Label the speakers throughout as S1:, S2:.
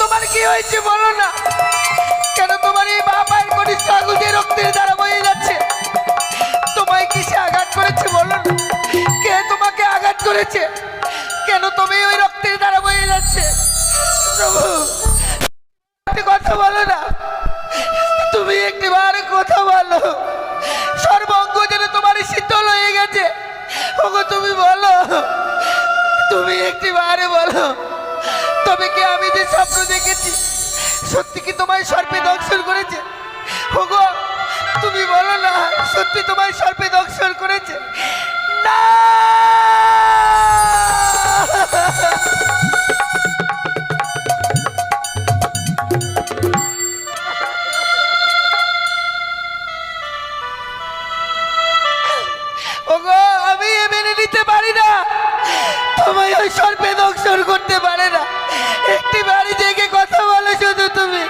S1: তোমার কি হয়েছে বলো না? কেন তোমার এই বাবার কনিষ্ঠ আঙুল দিয়ে রক্তের ধারা বয়ে যাচ্ছে? তোমায় কিসে আঘাত করেছে বলো না? কে তোমাকে আঘাত করেছে? কেন তুমি ওই রক্তের ধারা বয়ে যাচ্ছে? প্রভু, একটি কথা বলো না, তুমি একটিবার কথা বলো। সর্বঙ্গ যেন তোমার শীতল হয়ে গেছে। ওগো তুমি বলো, তুমি একটিবারে বলো, তবে কি আমি যে স্বপ্ন দেখেছি সত্যি কি তোমায় সর্পে দংশন করেছে? ওগো তুমি বলো না, সত্যি তোমায় সর্পে দংশন করেছে? না, ওগো আমি মেনে নিতে পারি না, তোমায় ওই সর্পে দংশন করতে পারে না। একটি বাড়ি দেখে কথা বলো, শুধু তুমি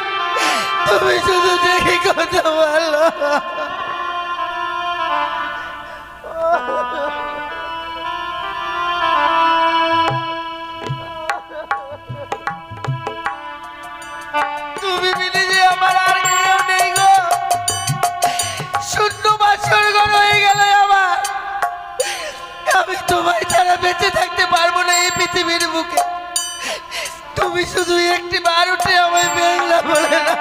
S1: তুমি শুধু দেখে কথা বলো। তুমি মিলে যে আমার আর কেউ নেই গো, শূন্য বাসর ঘর হয়ে গেল আমার। আমি তোমায় ছাড়া বেঁচে থাকতে পারবো না এই পৃথিবীর বুকে। তুমি শুধু একটি বার উঠে আমায় বেংলা বলে না।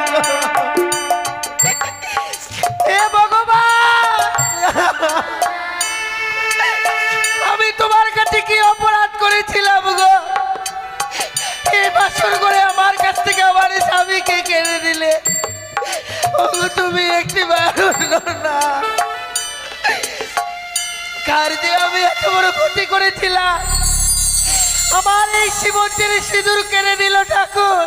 S1: হে ভগবান, আমি তোমার কাছে কি অপরাধ করেছিলাম গো? এই বাসর করে আমার কাছ থেকে আমার স্বামীকে কেড়ে দিলে। ওগো তুমি একটি বার উঠলো না। কার যে আমি এত বড় ক্ষতি করেছিলাম? আমার এই সীমন্তের সিঁদুর কেড়ে নিল ঠাকুর,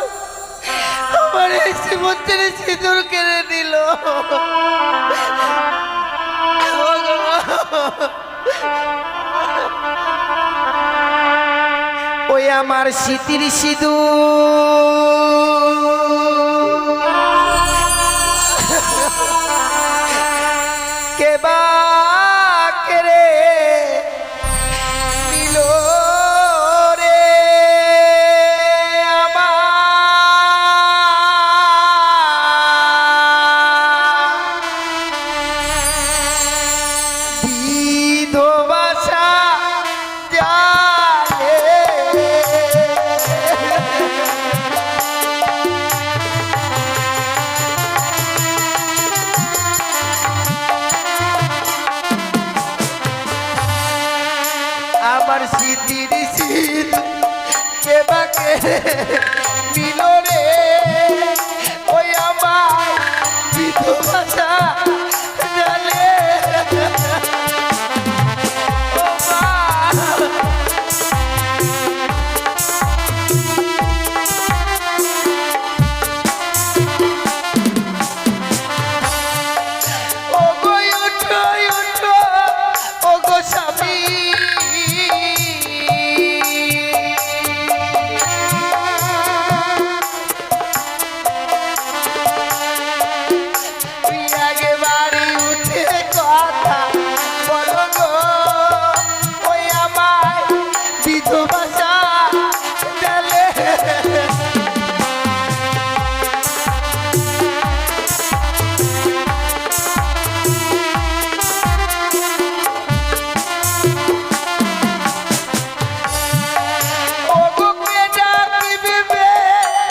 S1: আমার এই সীমন্তের সিঁদুর কেড়ে নিল। ওই আমার স্মৃতির সিঁদুর কে বা কেড়ে নিল রে আমার বিধবাসা জালে। আমার স্মৃতির সিঁদুর কে বা কেড়ে নিল রে, ওই আমার বিধবাসা জালে। ও মা, ওগো উঠো উঠো, ওগো স্বামী, তুই আগে বাড়ি উঠে কথা বলো গো, ওই আমার বিধবাসা জালে। ওগো কে ডাকিবে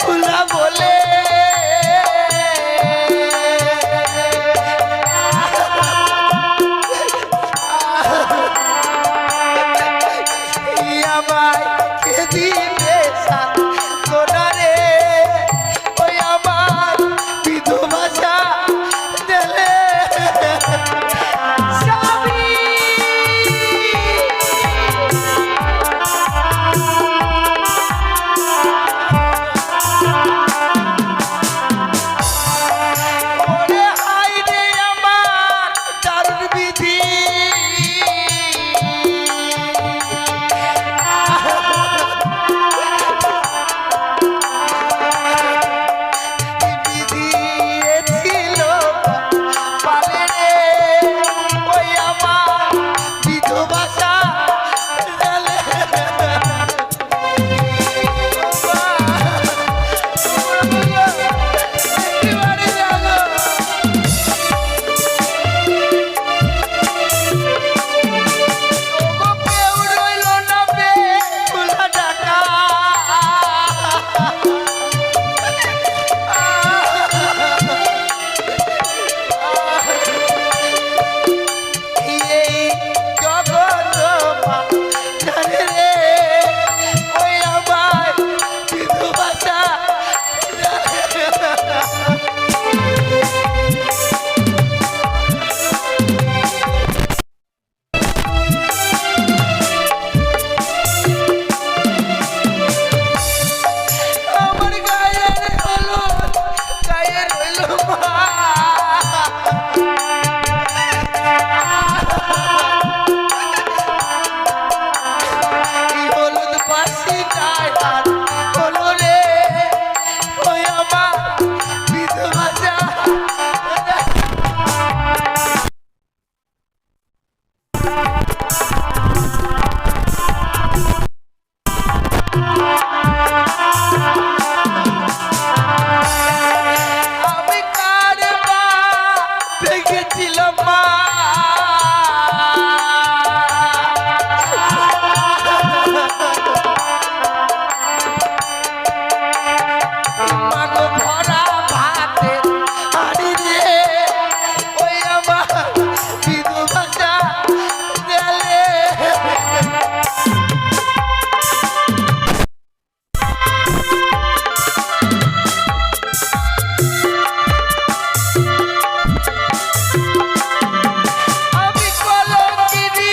S1: ফুলা বলে, আমায় কে দিবে সান্ত্বনা রে, ওই আমার বিধবাসা জালে। স্বামী, ওরে হায় রে আমার দারুণ বিধি। বাসিটায় হাত হলো রে ওই আমার বিধবা যা আমি কার মা ভেঙেছিলাম মা মাগো ভরা ভাতের হাঁড়ি রে ওই আমার বিধবা যা গেলে আমি কলঙ্কিনী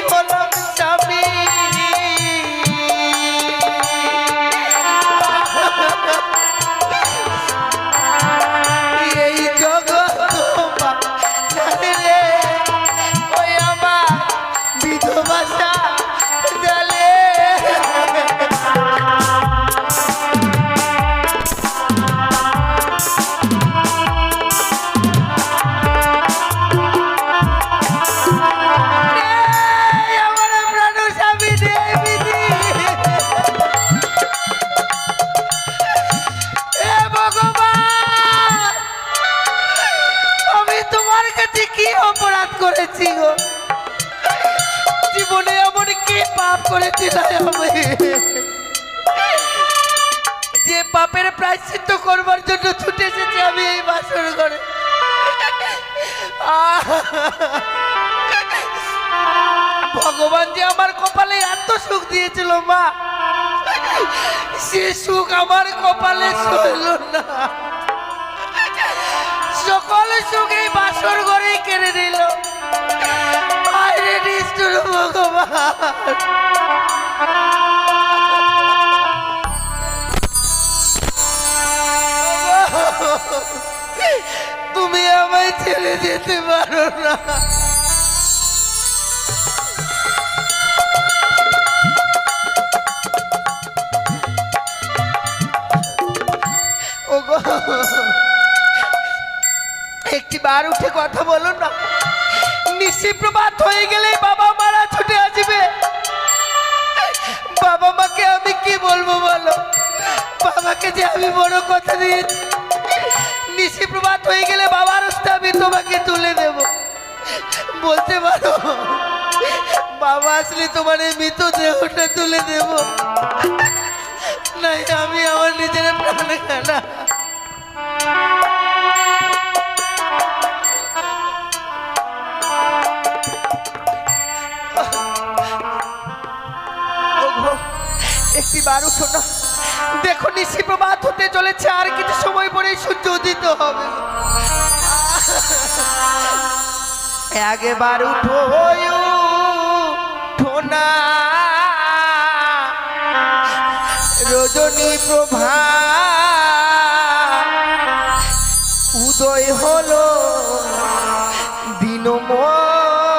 S1: হলাম স্বামী এই জগৎ জানে রে ওই আমার বিধবা গেলে আমার প্রাণ স্বামী দেবী এ ভগবান আমি তোমার কাছে কি অপরাধ করেছি গো জীবনে এমন কি পাপ করেছি না আমি যে পাপের প্রায়শ্চিত্ত করবার জন্য ছুটে এসেছি আমি এই বাসর ঘরে ভগবান যে আমার কপালে এত সুখ দিয়েছিল মা সে সুখ আমার কপালে সইল না সকল সুখ এই বাসর ঘরেই কেড়ে নিল আরে নিষ্ঠুর ভগবান তুমি আমায় ছেড়ে যেতে পারো না ওগো একটি বার উঠে কথা বলো না নিশি প্রভাত হয়ে গেলে বাবা মারা ছুটে আসবে বাবা মাকে আমি কি বলবো বলো বাবাকে যে আমি বড় কথা দিয়েছি নিশি প্রভাত হয়ে গেলে বাবার হস্তে আমি তোমাকে তুলে দেব বলতে পারো বাবা আসলে তোমার এই মৃত দেহটা তুলে দেব নাই আমি আমার নিজের প্রাণ খানা একটি বার উঠো না দেখো নিশি প্রভাত হতে চলেছে আর কিছু সময় পরেই সূর্য উদিত হবে একবার উঠো উঠো না রজনী প্রভা উদয় হলো দিনমণি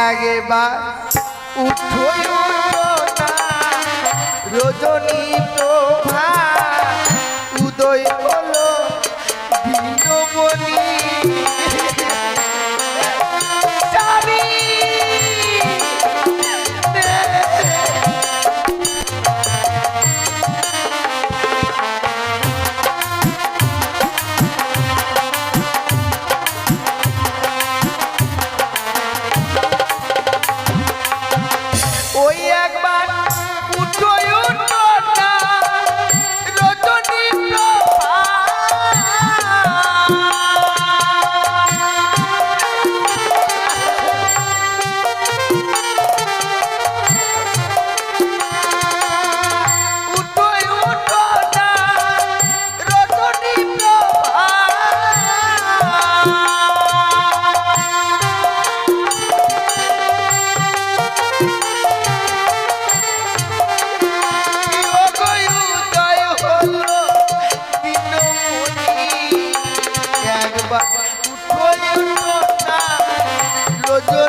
S1: একবার উঠো না রজনী প্রভা উদয় হলো দিনমণি ওই একবার উঠো না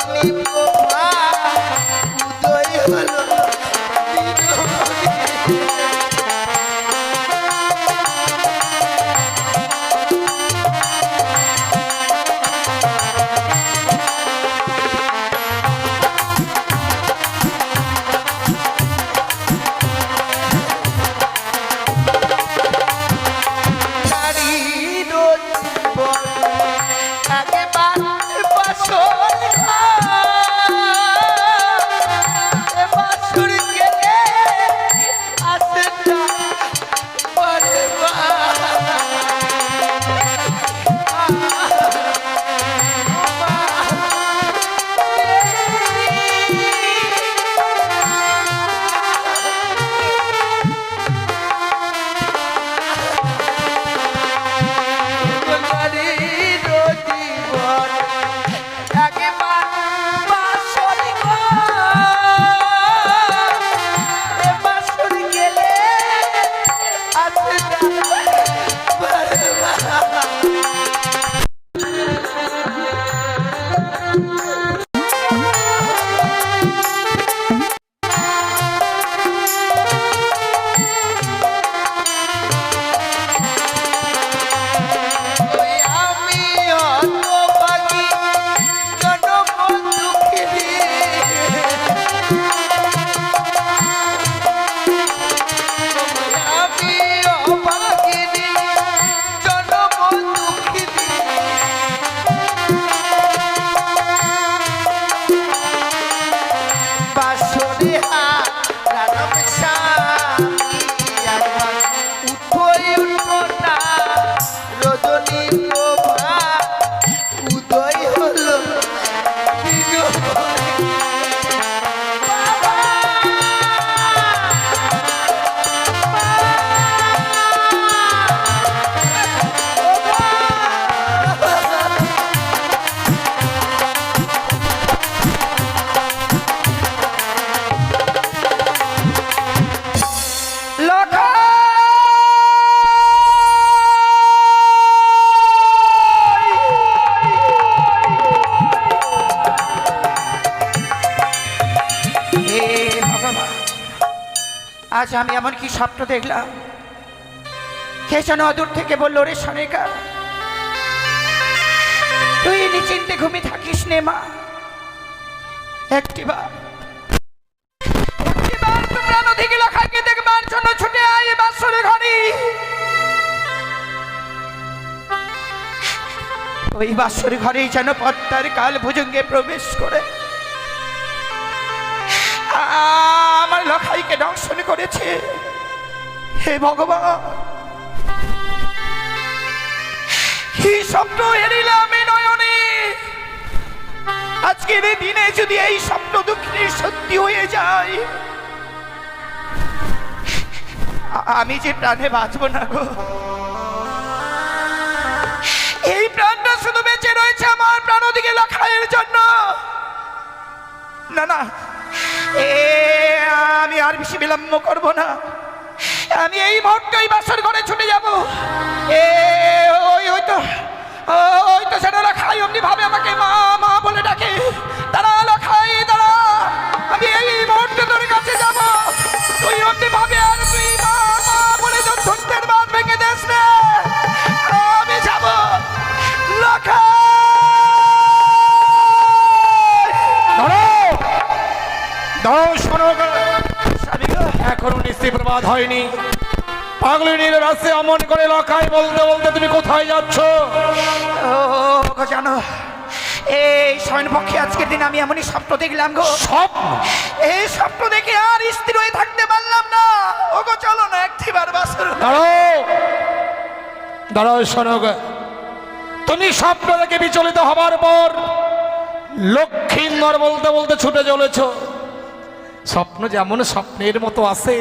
S1: রজনী প্রভা উদয় হলো আজ আমি এমন কি স্বপ্ন দেখলাম কে যেন অদূর থেকে বলল রে সনেকা তুই নিশ্চিন্তে ঘুমিয়ে থাকিস নে মা একটিবার তোমরা নদীকে লখাইকে দেখবার জন্য ছুটে আয় বাসরে ঘরে ওই বাসরে ঘরেই যেন পদ্মার কাল ভুজঙ্গে প্রবেশ করে আমার লখাইকে দংশন করেছে হে ভগবান কি স্বপ্ন এরিলাম এই নয়নে আজকের এই দিনে যদি এই স্বপ্ন দুঃখের সত্যি হয়ে যায় আমি যে প্রাণে বাঁচব না গো এই প্রাণটা শুধু বেঁচে রয়েছে আমার প্রাণ দিকে লখাইয়ের জন্য না না আমি আর বেশি বিলম্ব করব না আমি এই মুহূর্তেই বাসর ঘরে ছুটে যাব ওই তো সেটা লখাই অমনি ভাবে আমাকে মা মা বলে ডাকে তারা লখাই তারা আমি এই মুহূর্তে তোর কাছে যাব তুই অমনি ভাবে আর তুই মা মা বলে যুদ্ধের বাঁধ ভেঙে দেস না আমি যাব লখাই
S2: এখনো নিশ্চয় প্রবাদ হয়নি পাগলিনীর রাস্তে অমন করে লখাই বলতে বলতে তুমি কোথায় যাচ্ছ
S1: ও জানো এই শয়নপক্ষে আজকের দিন আমি এমনই স্বপ্ন দেখলাম গো
S2: স্বপ্ন
S1: এই স্বপ্ন দেখে আর স্থির হয়ে থাকতে পারলাম না ও গো চলো না একটিবার বাসর
S2: দাঁড়াও শোনো তুমি স্বপ্ন দেখে বিচলিত হবার পর লক্ষ্মীন্দর বলতে বলতে ছুটে চলেছ স্বপ্ন যেমন স্বপ্নের মতো আছে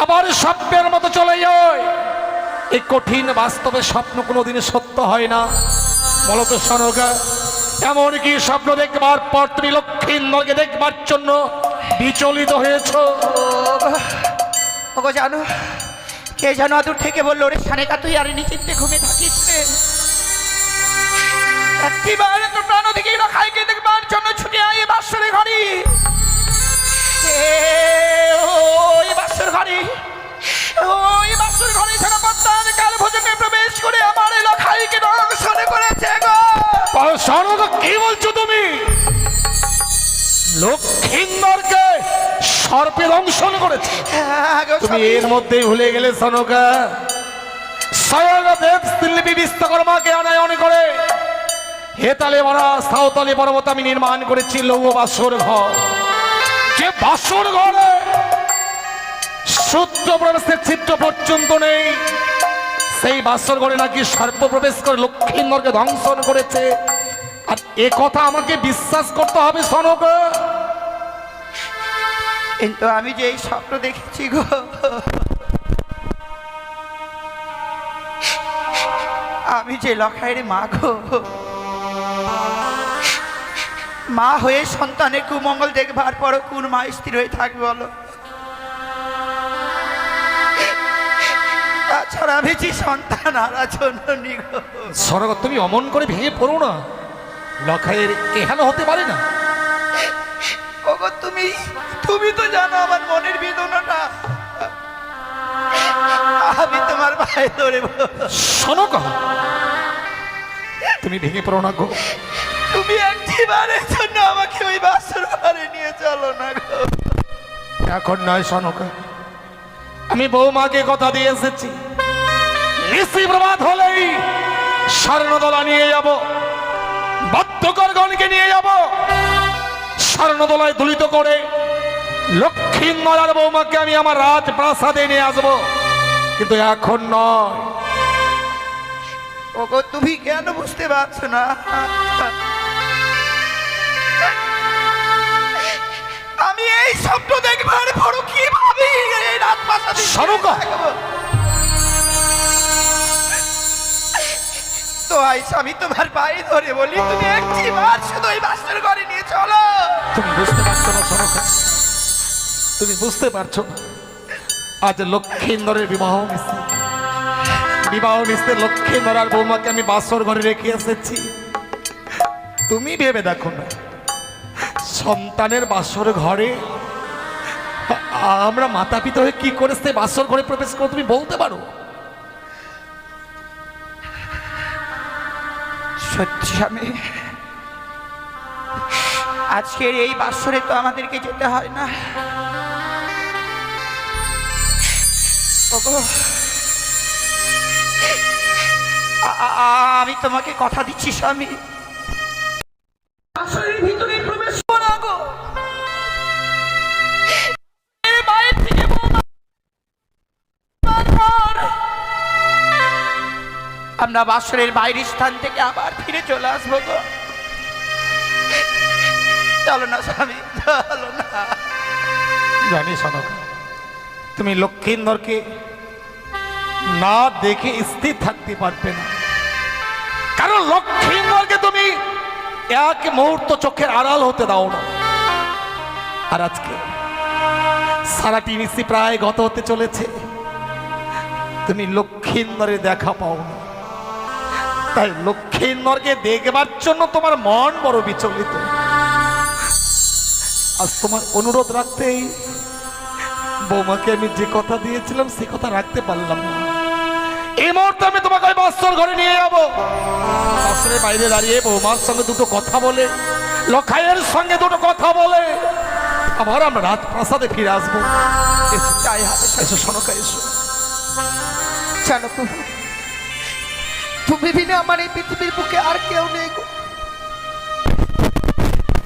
S2: আবার স্বপ্নের মতো চলে যায় এই কঠিন বাস্তবে স্বপ্ন কোনোদিন সত্য হয় না বলো তো সনগা এমন কি স্বপ্ন দেখবার পর তুমি লক্ষ্মীন্দরকে দেখবার জন্য বিচলিত হয়েছ
S1: ওগো জানো কে জানো দূর থেকে বললো রে সানেকা তুই আর নিচিন্তে ঘুমিয়ে থাকিস রে একটিবার তো প্রাণ দিকে লখাইকে দেখবার জন্য
S2: লক্ষিন্দরকে সর্পে দংশন করেছে।
S1: হ্যাঁ গো
S2: তুমি
S1: স্বামী।
S2: এর মধ্যেই ভুলে গেলে সনকা, স্বয়ং দেব শিল্পী বিশ্বকর্মাকে আনায়ন করে হেতালে ভরা সাঁওতালি পর্বত আমি নির্মাণ করেছি লৌহ বাসর ঘর। যে বাসর ঘরে সূত্র প্রবেশের ছিদ্র পর্যন্ত নেই, সেই বাসর ঘরে নাকি সর্প প্রবেশ করে লক্ষিন্দরকে ধ্বংসন করেছে। আর এ কথা আমাকে বিশ্বাস করতে হবে সনকা।
S1: কিন্তু আমি যে এই স্বপ্ন দেখেছি গো, আমি যে লখাইয়ের মা গো, মা হয়ে সন্তানের কুমঙ্গল দেখবার পরও কোন মা স্থির হয়ে থাকবে বলো? তাছাড়া আমি যে সন্তান হারা জন্য নিগো।
S2: সনকা, তুমি অমন করে ভেঙে পড়ো না, লখাইয়ের এহেন হতে পারে না।
S1: ওগো তুমি তুমি তো জানো আমার মনের বেদনাটা। আমি তোমার ভাই ধরে
S2: সনকা, তুমি ভেঙে পড়ো না গো।
S1: তুমি একটিবারের জন্য আমাকে ওই বাসর ঘরে নিয়ে চলো না গো।
S2: এখন নয় সনকা, আমি বৌমাকে কথা দিয়ে এসেছি, ঋষি প্রভাত হলেই স্বর্ণদলা নিয়ে যাব, বাদ্যকরগণকে নিয়ে যাব, স্বর্ণদলায় দুলিত করে লক্ষ্মীন্দর আর বৌমাকে আমি আমার রাজপ্রাসাদে নিয়ে আসবো, কিন্তু এখন নয়।
S1: ওগো তুমি কেন বুঝতে পারছো না? আমি এই স্বপ্ন দেখবার পরও কি ভাবি এই রাজপ্রাসাদে
S2: সনকা,
S1: তো আইসা আমি তোমার পায়ে ধরে বলি তুমি একটিবার শুধু ওই বাসর ঘরে নিয়ে চলো।
S2: তুমি বুঝতে পারছো না সনকা, তুমি বুঝতে পারছো না। আজ লক্ষ্মীন্দরের বিবাহ মিশে, বিবাহ মিশতে লক্ষ্মীন্দর আর বৌমাকে আমি বাসর ঘরে রেখে এসেছি। তুমি ভেবে দেখো না, সন্তানের বাসর ঘরে আমরা মাতা পিতা হয়ে কি করে সে বাসর ঘরে প্রবেশ করো তুমি বলতে পারো?
S1: সত্যি স্বামী, আজকের এই বাসরে তো আমাদেরকে যেতে হয় না। ওগো, আমি তোমাকে কথা দিচ্ছি স্বামী, বাসরের ভিতরে প্রবেশ করো না গো। এই বাইরে থেকে বৌমা পর আমরা বাসরের বাইরের স্থান থেকে আবার ফিরে চলে আসবো গো। চলো না স্বামী, চলো না।
S2: জানি সনকা, তুমি লক্ষ্মীন্দরকে না দেখে স্থির থাকতে পারবে না, কারণ লক্ষ্মীন্দরকে তুমি এক মুহূর্ত চোখের আড়াল হতে দাও না। আর আজকে সারাটি নিশি প্রায় গত হতে চলেছে, তুমি লক্ষ্মীন্দরের দেখা পাও না। তাই লক্ষ্মীন্দরকে দেখবার জন্য তোমার মন বড় বিচলিত। আজ তোমার অনুরোধ রাখতেই বৌমাকে আমি যে কথা দিয়েছিলাম সে কথা রাখতে পারলাম না। এই মুহূর্তে আমি তোমাকে ওই বাসর ঘরে নিয়ে যাবো, বাসরের বাইরে দাঁড়িয়ে বৌমার সঙ্গে দুটো কথা বলে, লখাইয়ের সঙ্গে দুটো কথা বলে আবার আমরা রাজপ্রাসাদে ফিরে আসবো। এসো,
S1: তাই হবে
S2: এসো সনকা, এসো।
S1: জানো প্রভু, তুমি বিনা আমার এই পৃথিবীর বুকে আর কেউ নেই গো।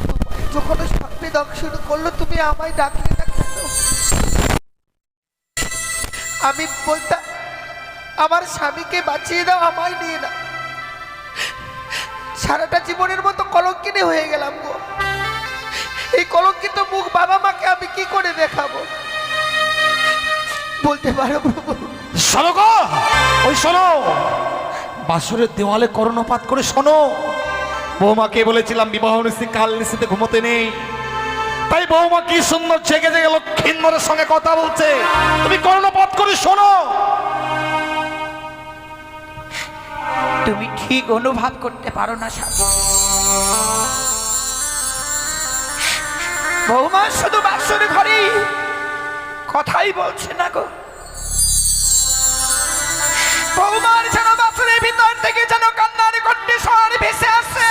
S1: তোমায় যখন সাপে দংশন করলো তুমি আমায় ডাকলে না কেন? আমি বলতাম আমার স্বামীকে বাঁচিয়ে দাও, আমায় নিয়ে না। সারাটা জীবনের মতো কলঙ্কিনী হয়ে গেলাম গো। এই কলঙ্কিত মুখ বাবা মাকে আমি কি করে দেখাবো বলতে পারো প্রভু?
S2: সনকা, ওই শোনো, বাসরের দেওয়ালে কর্ণপাত করে শোনো। বৌমাকে বলেছিলাম বিবাহ নিশি কাল নিশিতে ঘুমোতে নেই, তাই বৌমা কি সুন্দর জেগে জেগে লক্ষ্মীন্দরের সঙ্গে কথা বলছে, তুমি কর্ণপাত করে শোনো।
S1: তুমি ঠিক অনুভব করতে পারো না স্বামী। বৌমা শুধু বাসর ঘরে কথাই বলছে না গো। বৌমার যেন বাসরের ভিতর থেকে যেন কান্নার কণ্ঠে স্বর ভেসে আসছে।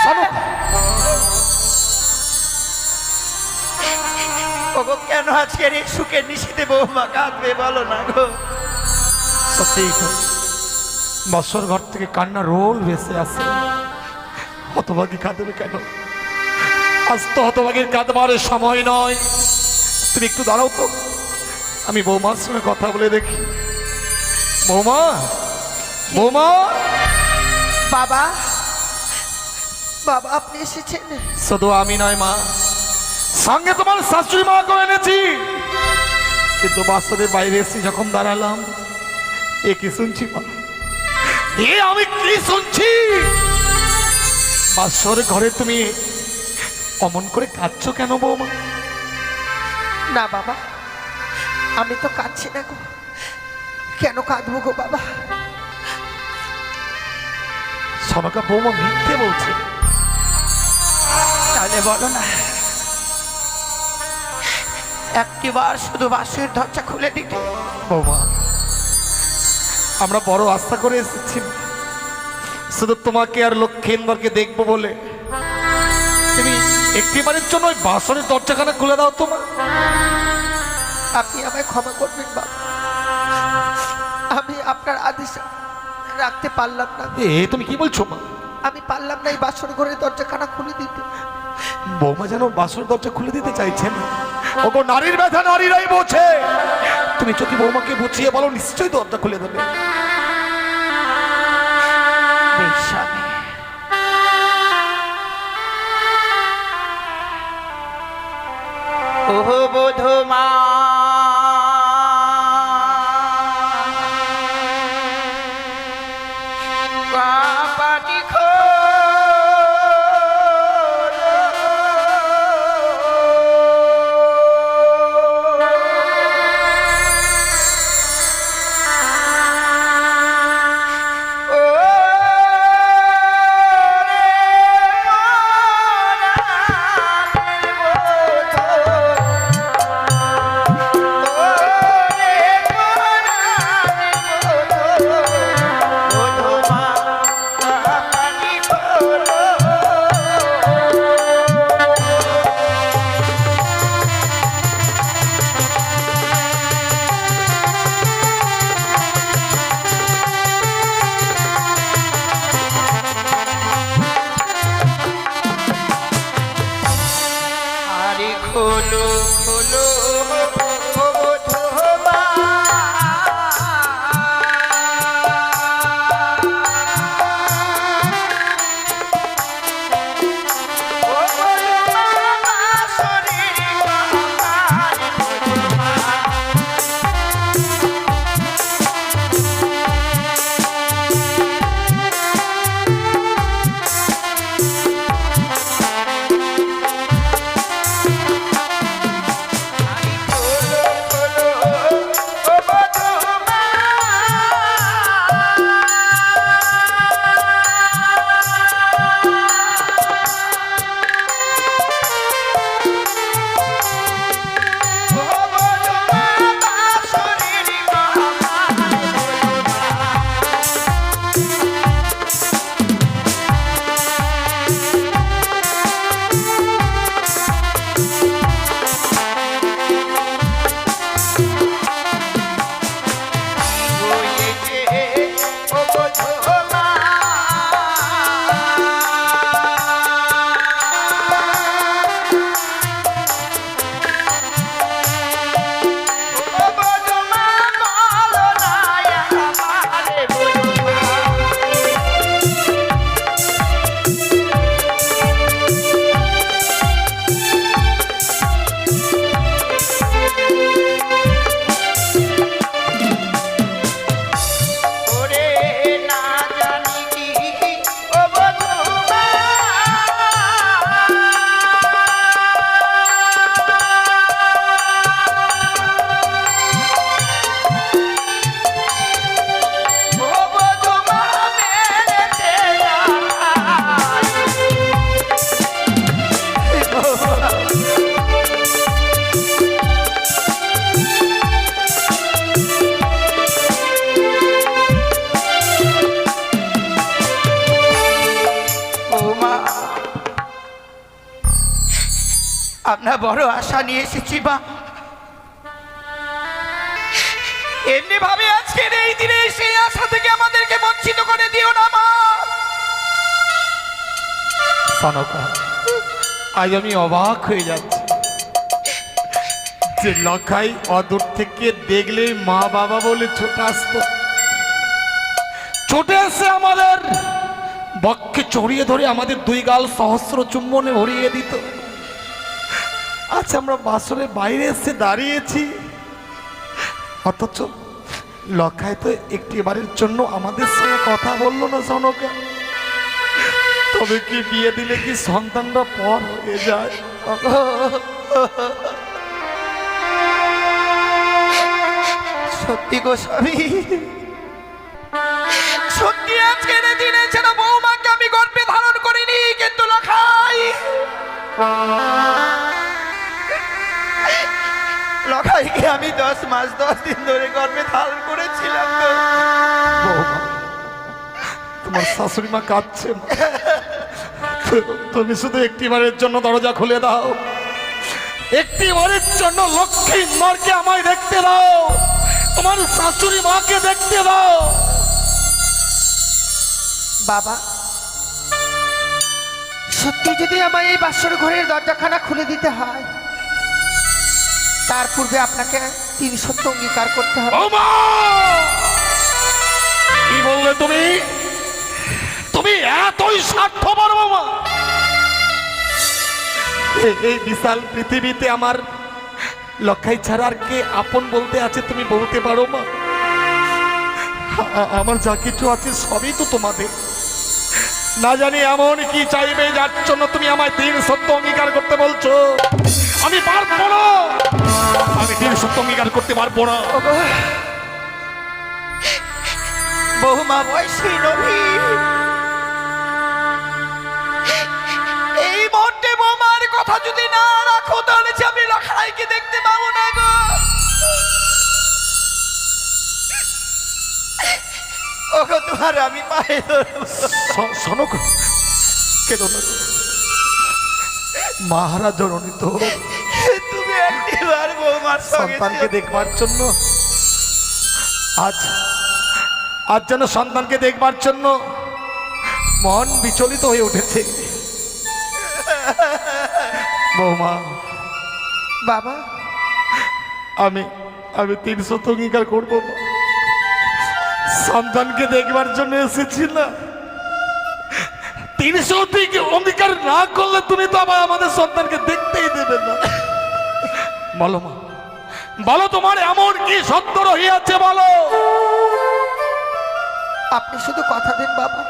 S1: গো কেন আজকের এই সুখের নিশীতে বৌমা কাঁদবে বলো না গো?
S2: সত্যিই তো বছর ঘর থেকে কান্না রোল ভেসে আসে। হতভাগী কাঁদবে কেন? আজ তো হতভাগীর কাঁদবার সময় নয়। তুমি একটু দাঁড়াও তো, আমি বৌমার সঙ্গে কথা বলে দেখি। বৌমা, বৌমা।
S1: বাবা, বাবা আপনি এসেছেন?
S2: শুধু আমি নয় মা, সঙ্গে তোমার শাশুড়ি মাকেও এনেছি। কিন্তু বাস্তবের বাইরে এসে যখন দাঁড়ালাম, এ কি শুনছি মা? এ আমি কি শুনছি? বাসর ঘরে তুমি অমন করে কাঁদছো কেন বৌমা?
S1: না বাবা, আমি তো কাঁদছি না গো। কেন কাঁদবো গো বাবা?
S2: সনকা বৌমা মিথ্যে বলছে।
S1: তাহলে বলো না, একটিবার শুধু বাসের দরজা খুলে দিতে।
S2: বৌমা, আমরা বড় আস্থা করে এসেছি শুধু তোমাকে আর লক্ষ্মীন্দরকে দেখবো বলে। তুমি একটিবারের জন্য ওই বাসনের দরজাখানা খুলে দাও তোমার।
S1: আপনি আমায় ক্ষমা করবেন বাবা, আমি আপনার আদেশ রাখতে পারলাম না।
S2: এ তুমি কি বলছো মা?
S1: আমি পারলাম না এই বাসর ঘরের দরজাখানা খুলে দিতে।
S2: বৌমা যেন বাসর দরজা খুলে দিতে চাইছেন। ওগো নারীর ব্যথা নারীরাই বোঝে। তুমি যদি বৌমাকে বুঝিয়ে বলো নিশ্চয়ই দরজা খুলে দেবে।
S1: বেশ, আমি ওহো বোধমা কাপাটি খোলো খোলো বোধমা ও বোধমা বাসরের কামার বোধমা খোলো আমরা বড় আশা নিয়ে এসেছি মা। এমনি ভাবে আজকের এই দিনে সেই আশা থেকে আমাদেরকে বঞ্চিত করে দিও না মা।
S2: সনকা, আজ আমি অবাক হয়ে যাচ্ছি যে লখাই অদূর থেকে দেখলেই মা বাবা বলে ছুটে আসতো, ছুটে এসে আমাদের বক্ষে চড়িয়ে ধরে আমাদের দুই গাল সহস্র চুম্বনে ভরিয়ে দিত। আজ আমরা বাসরের বাইরে এসে দাঁড়িয়েছি, অথচ লখাই তো একটি বারের জন্য আমাদের সঙ্গে কথা বললো না। সনকা, তবে কি বিয়ে দিলে কি সন্তানরা পর হয়ে যায়?
S1: সত্যি গো স্বামী, সত্যি আজকের এই দিনে যেন বৌমাকে আমি গর্ভে ধারণ করিনি, কিন্তু লখাই লখাইকে আমি 10 মাস 10 দিন ধরে গর্ভে ধারণ করেছিলাম গো।
S2: বৌমা, তোমার শাশুড়ি মা কাঁদছে। তুমি শুধু একটিবারের জন্য দরজা খুলে দাও, একটিবারের জন্য লক্ষ্মী মাকে আমায় দেখতে দাও, তোমার শাশুড়ি মাকে দেখতে দাও।
S1: বাবা, সত্যি যদি আমায় এই বাসর ঘরের দরজাখানা খুলে দিতে হয়, তার পূর্বে আপনাকে 3 সত্য অঙ্গীকার করতে হবে।
S2: বৌমা, কি বললে তুমি? তুমি এতই স্বার্থপর বৌমা? এই বিশাল পৃথিবীতে আমার লক্ষাই ছাড়া আর কে আপন বলতে আছে তুমি বলতে পারো মা? আমার যা কিছু আছে সবই তো তোমাদের। না জানি এমন কি চাইবে যার জন্য তুমি আমায় 3 সত্য অঙ্গীকার করতে বলছো। আমি পারবো না, আমি 3 সত্য অঙ্গীকার করতে পারবো না।
S1: বহুমা বয়সী নবী, এই মুহূর্তে বৌমার কথা যদি না রাখো তাহলে যে আমি লখাইকে দেখতে পাবো না গো। ওগো, তোমার আমি পায়ে ধরবো।
S2: সনক, কেঁদো না, মহারাজ জননী তো
S1: তুমি একটিবার বৌমার
S2: সন্তানকে দেখবার জন্য আজ আজ যেন সন্তানকে দেখবার জন্য মন বিচলিত হয়ে উঠেছে। বৌমা,
S1: বাবা,
S2: আমি 3 সত্য অঙ্গীকার করবো। সন্তানকে দেখবার জন্য এসেছি না, 3 সত্য অঙ্গীকার না করলে তুমি তো আবার আমাদের সন্তানকে দেখতেই দেবে না। বলো মা, বলো তোমার এমন কি সত্য রহিয়াছে বলো।
S1: আপনি শুধু কথা দিন বাবা,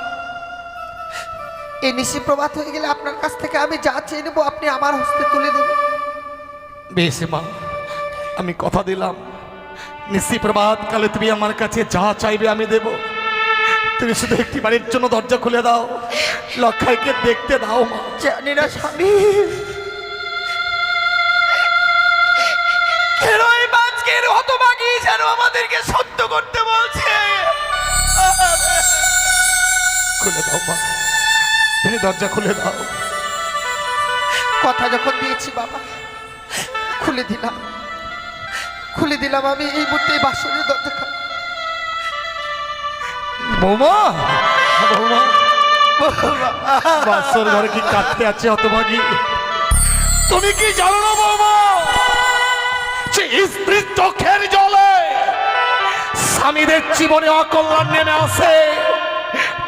S1: এই নিশি প্রভাত হয়ে গেলে আপনার কাছ থেকে আমি যা চেয়ে নেবো আপনি আমার হস্তে তুলে দেবেন।
S2: বেশ মা, আমি কথা দিলাম, নিশি প্রভাত কালে তুমি আমার কাছে যা চাইবে আমি দেব। তুমি শুধু একটি বাড়ির জন্য দরজা খুলে দাও, লক্ষাইকে দেখতে দাও মা।
S1: জানি না স্বামী, কেন এই বাজকের হতভাগী যেন আমাদেরকে সত্য করতে বলছে।
S2: খুলে দাও মা, তুমি দরজা খুলে দাও।
S1: কথা যখন দিয়েছি বাবা, খুলে দিলাম, খুলে দিলাম আমি এই মুহূর্তে বাসনের দরজা।
S2: বৌমা, বৌমা, বাসর ঘরে কি কাটতে আছে হতভাগী? তুমি কি জানো না বৌমা, যে স্ত্রীর চোখের জলে স্বামীদের জীবনে অকল্যাণ নেমে আসে।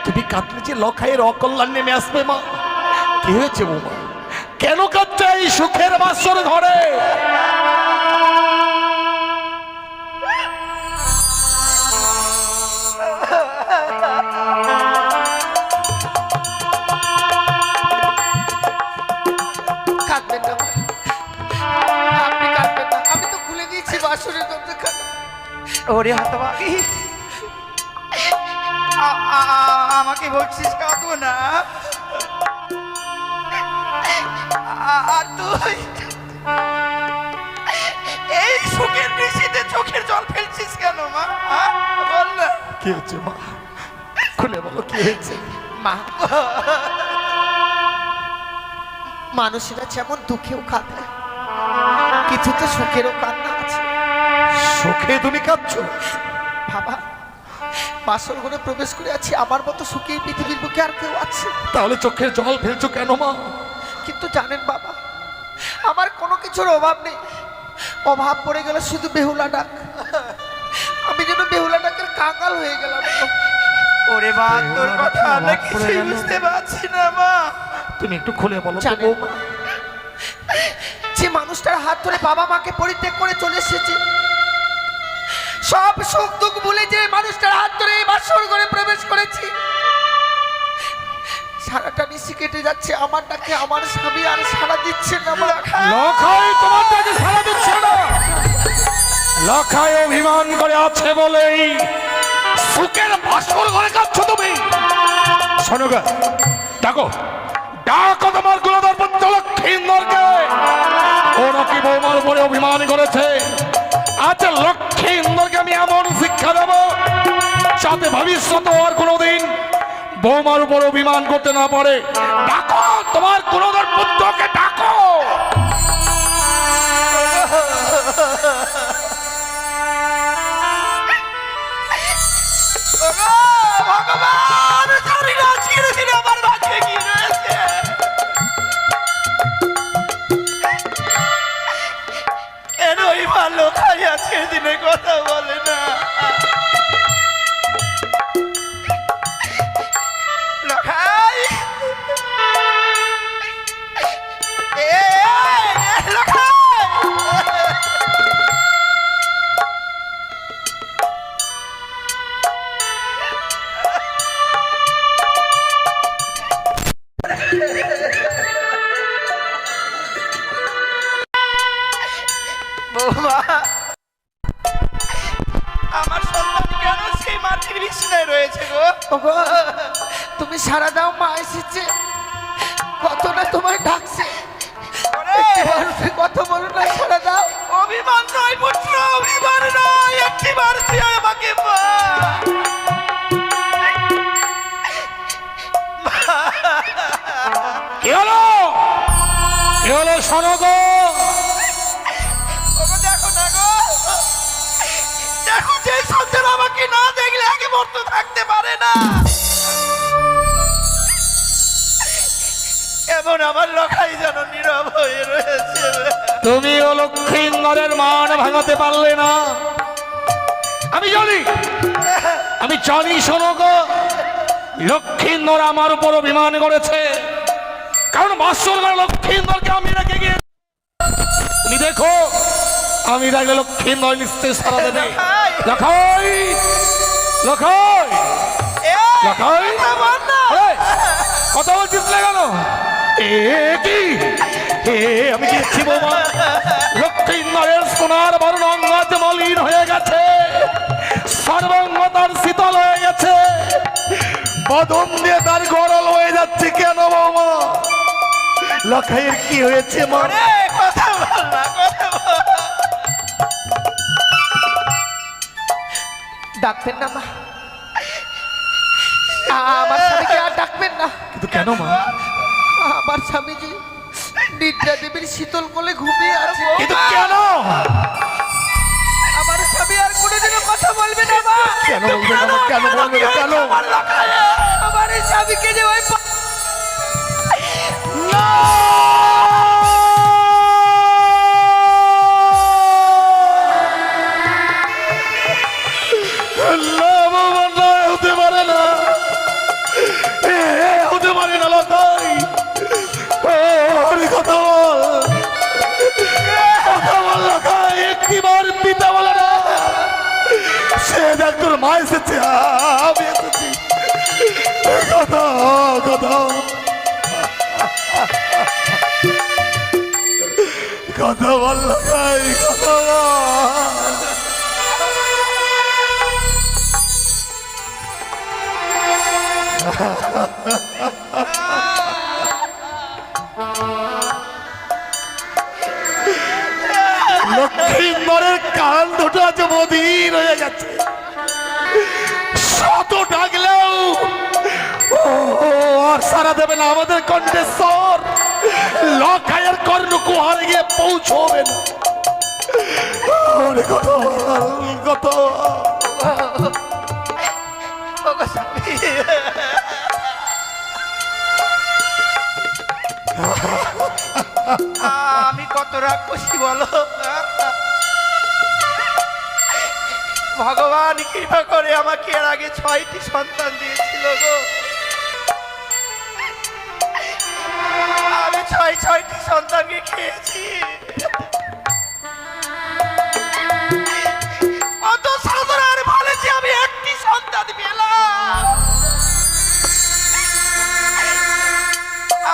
S2: তুমি কাঁদলে যে লখাইয়ের অকল্যাণ নেমে আসবে মা। কি হয়েছে বৌমা, কেন কাঁদছে এই সুখের বাসর ঘরে?
S1: কাঁদবেন না, আপনি কাঁদবেন না, আমি তো খুলে দিয়েছি বাসনের দরজা। ওরে হতভাগী, আমাকে বলছিস কাঁদবো না, আর তুই এই সুখের নিশীতে চোখের জল ফেলছিস কেন মা? বল না
S2: কি হয়েছে মা, খুলে বলো কি হয়েছে।
S1: মা। মানুষেরা যেমন দুঃখেও কাঁদে, কিছু তো সুখেরও কান্না আছে।
S2: সুখে তুমি কাঁদছো?
S1: বাবা, বাসর ঘরে প্রবেশ করে আছি, আমার মতো সুখী এই পৃথিবীর বুকে আর কেউ আছে?
S2: তাহলে চোখের জল ফেলছো কেন মা?
S1: কিন্তু জানেন বাবা, আমার কোনো কিছুর অভাব নেই। অভাব পড়ে গেল শুধু বেহুলা ডাক। আমি যেন বেহুলা ডাকের কাঙ্গাল হয়ে গেলাম।
S3: ওরে মা, তোর কথা আমরা কিছুই বুঝতে পারছি না মা।
S2: তুমি একটু খুলে বলো তো
S1: জানেন
S2: বৌমা।
S1: যে মানুষটার হাত ধরে বাবা মাকে পরিত্যাগ করে চলে এসেছে, সব সুখ দুঃখ ভুলে যে মানুষটার হাত ধরে এই বাসর ঘরে প্রবেশ করেছি, সারাটা নিশি কেটে যাচ্ছে, আমার ডাকে আমার স্বামী আর সাড়া দিচ্ছে না।
S2: লখাই তোমার ডাকে সাড়া দিচ্ছে না। লখাই অভিমান করে আছে বলেই সুখের বাসর ঘরে কাঁদছো তুমি। শোনো গা, ডাকো ডাকো তোমার গুণধর পুত্র লক্ষ্মীন্দরকে। ও নাকি বৌমার উপরে অভিমান করেছে। আজ লক্ষ্মীন্দরকে আমি এমন শিক্ষা দেব যাতে ভবিষ্যতে আর কোনোদিন বৌমার উপর অভিমান করতে না পারে। ডাকো তোমার গুণধর পুত্রকে, ডাকো।
S3: ভগবান, জানি না আজকের দিনে আমার ভাগ্যে কি রয়েছে। কেন এই ভালো খাই আজকের দিনে কথা বলে না? লখাই, লখাই, বৌমা, আমার সন্তান কেন সেই মাটির বিছানায় রয়েছে গো?
S1: ওগো, তুমি সারা দাও, মা এসেছে। কত না তোমায় ডাকছে, একটিবার কথা বলো না, সারা দাও।
S3: অভিমান নয় পুত্র, অভিমান নয়, একটিবার তুই আমাকে মা।
S2: কি হলো? কি হলো? শোনো গো,
S3: ওগো দেখো না গো, দেখো যে সন্তান আমাকে না দেখলে আগে মরতে থাকতে পারে না, এমন আমার লখাই যেন নীরব হয়ে রয়েছে।
S2: তুমি ও লক্ষ্মীন্দরের মান ভাঙাতে পারলে না। আমি জানি, আমি জানি। শোনো গো, লক্ষ্মীন্দর আমার উপর অভিমান করেছে, কারণ বাসর ঘরে লক্ষ্মীন্দরকে আমি রেখে গিয়ে, তুমি দেখো আমি রাখলে লক্ষ্মীন্দর নিশ্চয়ই সারা দেবে। লখাই, লখাই, লখাই, এই, কথা বলছিস না কেন? কি আমি দেখছি বৌমা, লক্ষ্মীন্দরের সোনার বরণ অঙ্গাতে মলিন হয়ে গেছে, সর্বঙ্গ তার শীতল হয়ে গেছে, বদন দিয়ে তার গরল হয়ে যাচ্ছে। কেন বৌমা? লখাইয়ের কি হয়েছে মা?
S3: কথা বল না, কথা বল।
S1: ডাকবেন না মা, আমার স্বামীকে আর ডাকবেন না।
S2: কিন্তু কেন মা?
S1: আমার স্বামীজি নিদ্রা দেবীর শীতল কোলে ঘুমিয়ে আছে।
S2: কিন্তু কেন?
S1: আমার স্বামী আর কোনোদিনও কথা বলবে না মা।
S2: কেন বলবে না? কেন বলবে না? কেন?
S1: আমার এই স্বামীকে যে ওই
S2: হতে পারে না, হতে পারে না। লতাই, কথা বল, কথা বল লতাই, একটিবার পিতা বলে না। সে দেখ তোর মা এসেছে, আমি এসেছি, কথা কথা কথা বল লতাই, কথা বল। লক্ষ্মীন্দরের কান দুটো আছে বধির হয়ে গেছে, শত ডাকলেও ও আর সারা দেবে না আমাদের কণ্ঠেশ্বর। লখাইয়ের কর্ণ কুহারে গিয়ে পৌঁছবেন।
S3: অনেক কথা কত
S1: ওগো স্বামী, আমি কত রাগ করছি বলো। ভগবান কৃপা করে আমাকে এর আগে 6টি সন্তান দিয়েছিল গো। আমি 6টি সন্তানকে খেয়েছি। অত সাধারণ ভালো যে আমি একটি সন্তান পেলাম।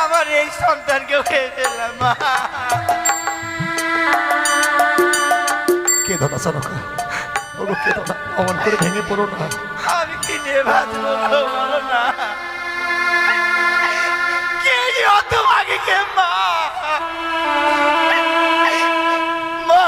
S1: আমার এই সন্তানকেও খেয়ে ফেললাম মা।
S2: কেঁদো না সনকা, ওগো কেঁদো না, অমন করে ভেঙে পড়ো না।
S1: আমি কি নিয়ে বাঁচবো বলো না। কে যে অত ভাগে কে মা। মা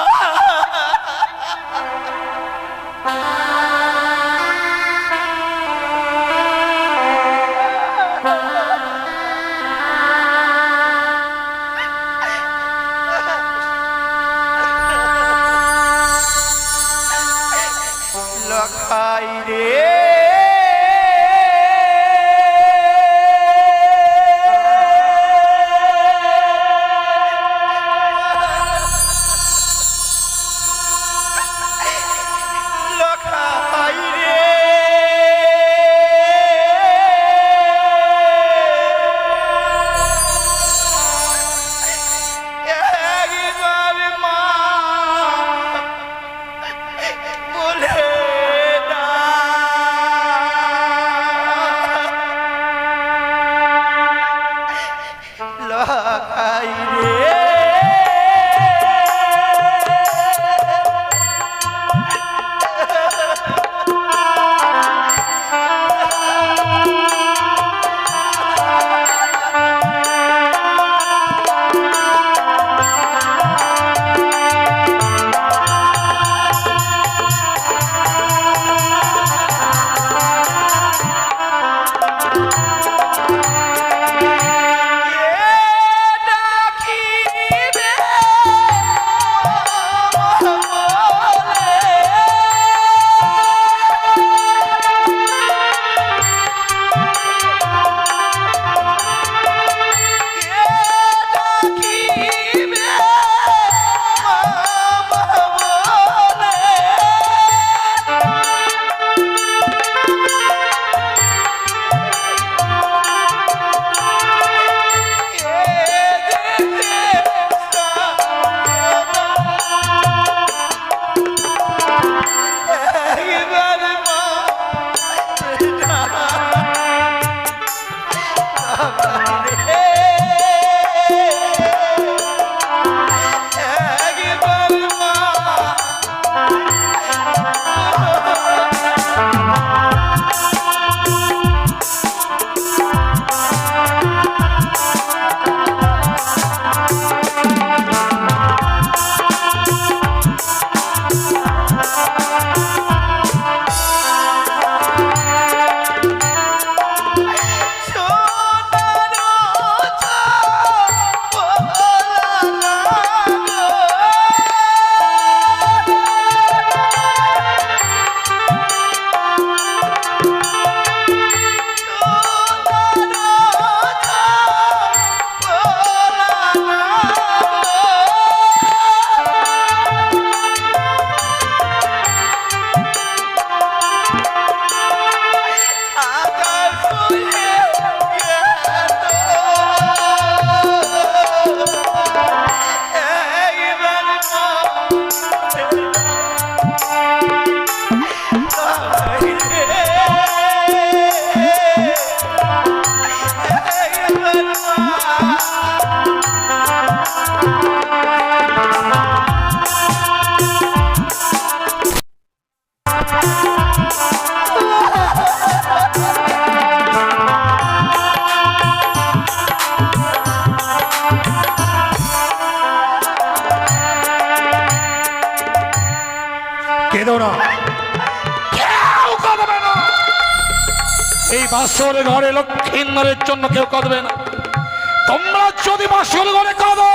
S1: লখাই রে লখাই রে একবার মা বলে লখাই রে
S2: কেঁদো না, কেউ কাঁদবে না। এই বাসর ঘরে লক্ষ্মীন্দরের জন্য কেউ কাঁদবে না। তোমরা যদি বাসর ঘরে কাঁদো,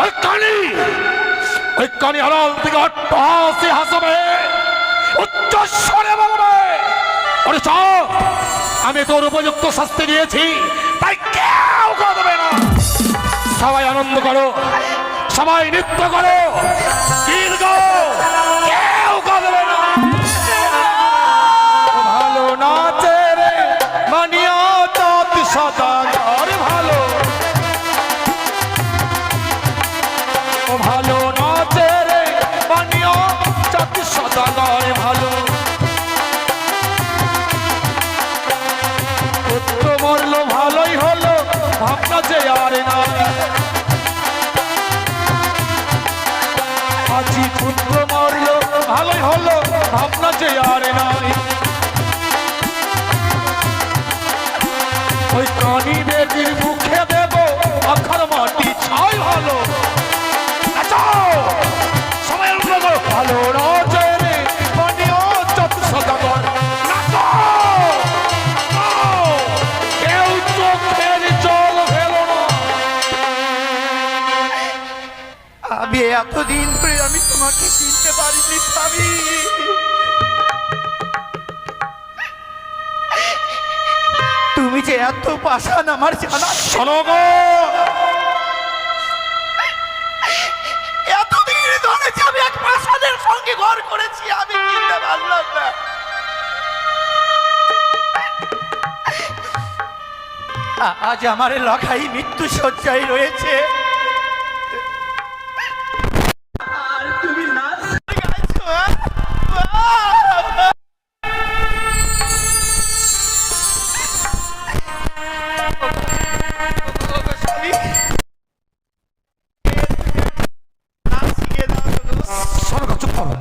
S2: ওই কানি আড়াল থেকে হাসি হাসবে, উচ্চ স্বরে বলবে, ওরে চপ, আমি তোর উপযুক্ত শাস্তি দিয়েছি, তাই কেউ কাঁদবে না। সবাই আনন্দ করো, সবাই নৃত্য করো, গীত গাও, কেউ কাঁদবে না। ভালো নাচে রে মানিয়া চাঁদ সদাগর, ভালো ভালো নাচে রে মানিয়া চাঁদ সদাগর, ভালো পুত্র মরলো ভালোই হলো, ভাবনা যে আর নাই, আজি পুত্র মরলো ভালোই হলো, ভাবনা যে আর নাই। ওই কানি বেটির মুখে দেব আখার মাটি ছাই, ভালো সবাই ভালো রাজে রে মানিয়া চাঁদ সদাগর, কেউ চোখের জল ফেলো না।
S3: আমি এতদিন ধরে আমি তোমাকে চিনতে পারিনি স্বামী। তুমি যে এত পাষাণ আমার জানা,
S2: শোনো গো,
S3: এতদিন ধরে যে আমি এক পাষাণের সঙ্গে ঘর করেছি, আমি চিনতে পারলাম না। আজ আমার লখাই মৃত্যু শয্যায় রয়েছে, আর তুমি নাচ গাইছো,
S2: চুপ করো।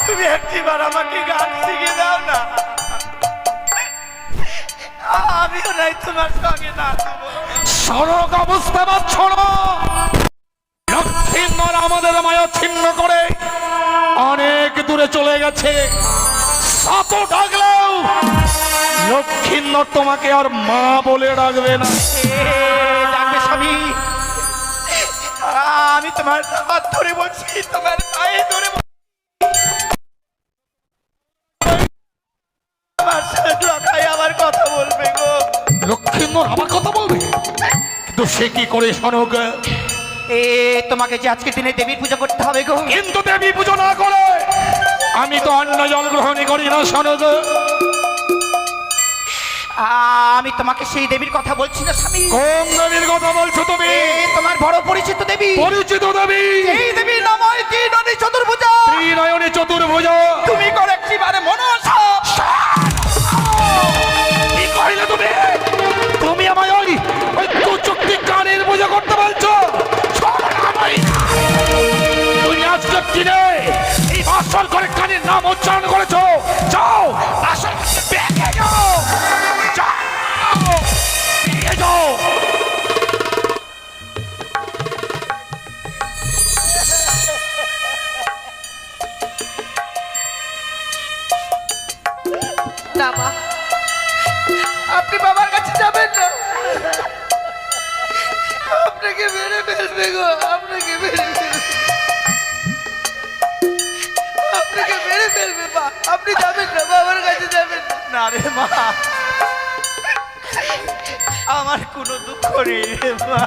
S3: তুমি একটিবার আমাকে গান শিখে দাও না, আমিও নাই তোমার সঙ্গে নাচবো।
S2: সড়ক অবস্থা পাচ্ছ না, লক্ষ্মীন্দর আমাদের মায়া ছিন্ন করে অনেক দূরে চলে গেছে। শত ডাকলেও লক্ষ্মীন্দর তোমাকে আর মা বলে ডাকবে না।
S3: ডাকবে স্বামী, আমি তোমার হাত ধরে বলছি, তোমার পায়ে ধরে বলছি, আমার সাথে লখাই আবার কথা বলবে গো।
S2: লক্ষ্মীন্দর আমার কথা বলবে, কিন্তু সে কি করে শোনক?
S3: তোমাকে যে আজকের দিনে দেবীর পূজা করতে হবে গো।
S2: কিন্তু দেবী পুজো না করে আমি তো অন্ন জল গ্রহণ করি না, শোনক।
S3: আমি তোমাকে সেই দেবীর কথা বলছি না স্বামী।
S2: কোন দেবীর কথা বলছো তুমি?
S3: তোমার বড় পরিচিত দেবী,
S2: পরিচিত দেবী,
S3: এই দেবীর নাম হয় ত্রিনয়নী চতুর্ভুজা।
S2: ত্রিনয়নী চতুর্ভুজা।
S3: তুমি করে একটিবারে মনসা।
S2: কি কইলে তুমি? তুমি আমায় ওই চুক্তি কানের পূজা করতে বলছো? তুমি আজকে কিনে এই বাসর করে কানের নাম উচ্চারণ করেছো। যাও বাসর বেঁকে যাও, যাও বেঁকে যাও।
S1: না মা, আপনি বাবার কাছে যাবেন না, আপনাকে মেরে ফেলবে গো, আপনাকে মেরে ফেলবে, আপনাকে মেরে ফেলবে মা, আপনি যাবেন না, বাবার কাছে যাবেন না।
S3: না রে মা, আমার কোনো দুঃখ নেই রে মা।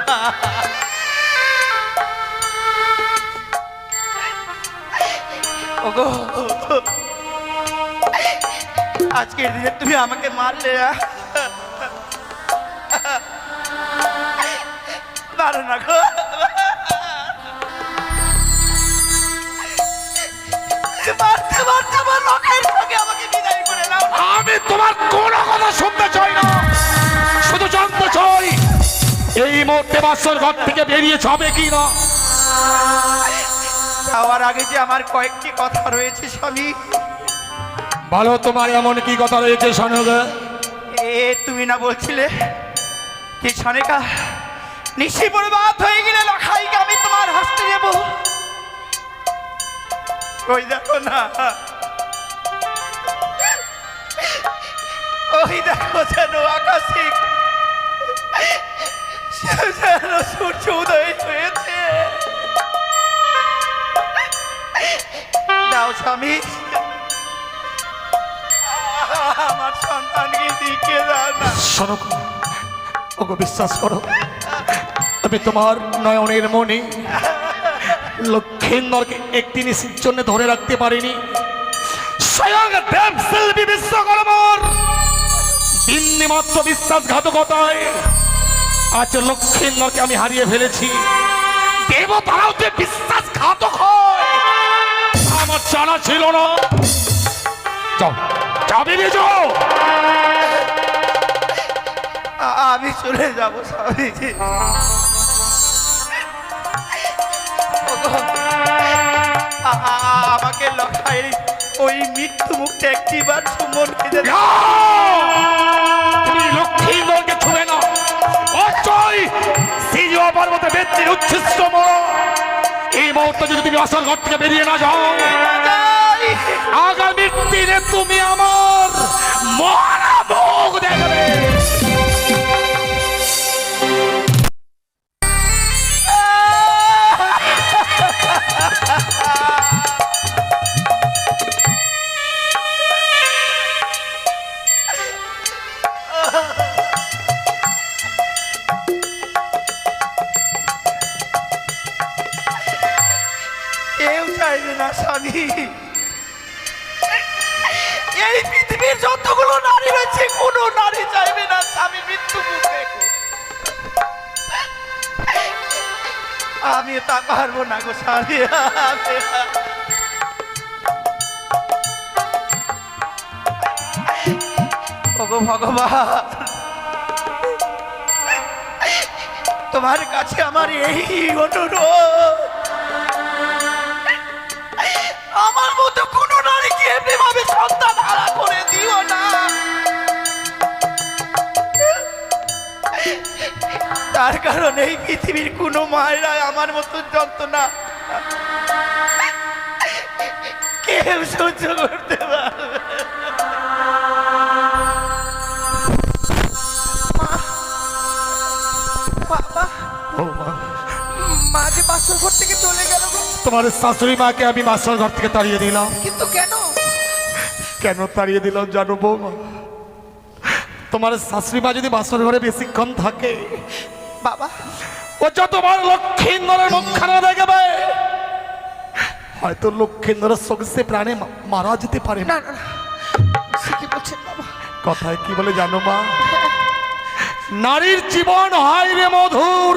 S3: ওগো, আজকের দিনে তুমি আমাকে মারলে, মারো না গো, মারতে মারতে আমার লখাইয়ের সঙ্গে আমাকে বিদায় করে নাও।
S2: আমি তোমার কোনো কথা শুনতে চাই না, শুধু জানতে চাই এই মুহূর্তে বাসর ঘর থেকে বেরিয়ে যাবে কি না।
S3: যাওয়ার আগে যে আমার কয়েকটি কথা রয়েছে স্বামী।
S2: বলো, তোমার এমন কি কথা রয়েছে শোনক?
S3: তুমি না বলছিলে যে সনেকা নিশি বরবাদ হয়ে গেলে লখাইকে আমি তোমার হস্তে দেব? ওই দেখো না, ওই দেখো যেন আকাশে যেন সূর্য উদয় হয়েছে। দাও স্বামী, আমার সন্তানকে দিকে দাও না।
S2: শোনো ওগো, বিশ্বাস করো, আমি তোমার নয়নের মনে লক্ষ্মীন্দরকে একটি নিশির জন্য ধরে রাখতে পারিনি। স্বয়ং দেবশিল্পী বিশ্বকর্মার বিন্দুমাত্র বিশ্বাসঘাতকতায় আজ লক্ষ্মীন্দরকে আমি হারিয়ে ফেলেছি। দেবতারাও যে বিশ্বাসঘাতক হয় আমার জানা ছিল না। যাও যাবি যাও।
S3: আমি চলে যাব স্বামী। আমাকে লখাই ওই মৃত্যু মুখে একটিবার চুম্বন খেতে দাও।
S2: তুমি লক্ষ্মীন্দরকে ছুঁবে না। অচয় সিজিও পর্বতে ব্যক্তির উচ্ছিষ্ট মর। এই মুহূর্তে যদি তুমি আসল ঘর থেকে বেরিয়ে না যাও, আগামী দিনে তুমি আমার মহামুখ দেখবে।
S3: কেউ চাইবে না স্বামী, এই পৃথিবীর যতগুলো নারী রয়েছে কোনো নারী চাইবে না স্বামী মৃত্যু মুখ দেখো। আমি তা পারবো না গো স্বামী। ওগো ভগবান, তোমার কাছে আমার এই অনুরোধ, আমার মতো কোন নারীকে এমনি ভাবে সন্তান হারা করে দিও না। তার কারণে এই পৃথিবীর কোনো মায়েরা আমার মতো যন্ত্রণা কেউ সহ্য করতে পারবে। বাবা, মা যে বাসর ঘর থেকে চলে গেল গো।
S2: তোমার শাশুড়ি মাকে আমি বাসর ঘর থেকে তাড়িয়ে দিলাম।
S3: কিন্তু কেন?
S2: কেন তাড়িয়ে দিলাম জানো বৌমা? তোমার শাশুড়ি মা যদি বাসর ঘরে বেশিক্ষণ থাকে,
S3: বাবা,
S2: ও যতবার লক্ষ্মীন্দরের মুখখানা দেখবে, হয়তো লক্ষ্মীন্দরের সঙ্গে প্রাণে মারা যেতে পারে
S3: না
S2: না।
S3: না, সে কি বলছেন বাবা?
S2: কথায় কি বলে জানো মা? নারীর জীবন হয় রে মধুর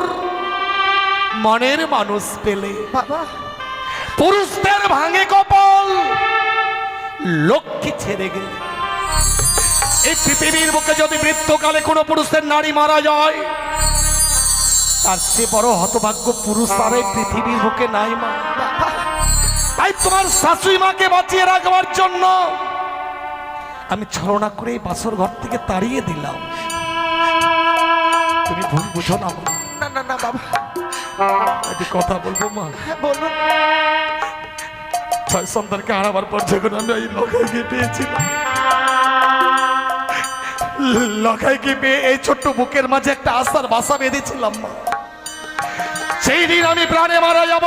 S2: মনের মানুষ পেলে।
S3: বাবা,
S2: পুরুষদের ভাঙে কপাল লক্ষ্মী ছেড়ে গেলে। এই পৃথিবীর বুকে যদি মৃত্যুকালে কোনো পুরুষের নারী মারা যায়, তার চেয়ে বড় হতভাগ্য পুরুষ আর এই পৃথিবীর বুকে নাই মা। তাই তোমার শাশুড়ি মাকে বাঁচিয়ে রাখবার জন্য আমি ছলনা করে এই বাসর ঘর থেকে তাড়িয়ে দিলাম। তুমি ভুল বুঝো না মা।
S3: না না না বাবা,
S2: একটি কথা বলবো মা?
S3: বলুন।
S2: ছয় সন্তানকে হারাবার পর যখন আমি এই লখাইকে পেয়েছিলাম, লখাইকে পেয়ে এই ছোট্ট বুকের মাঝে একটা আশার বাসা বেঁধেছিলাম মা। সেই দিন আমি প্রাণে মারা যাব,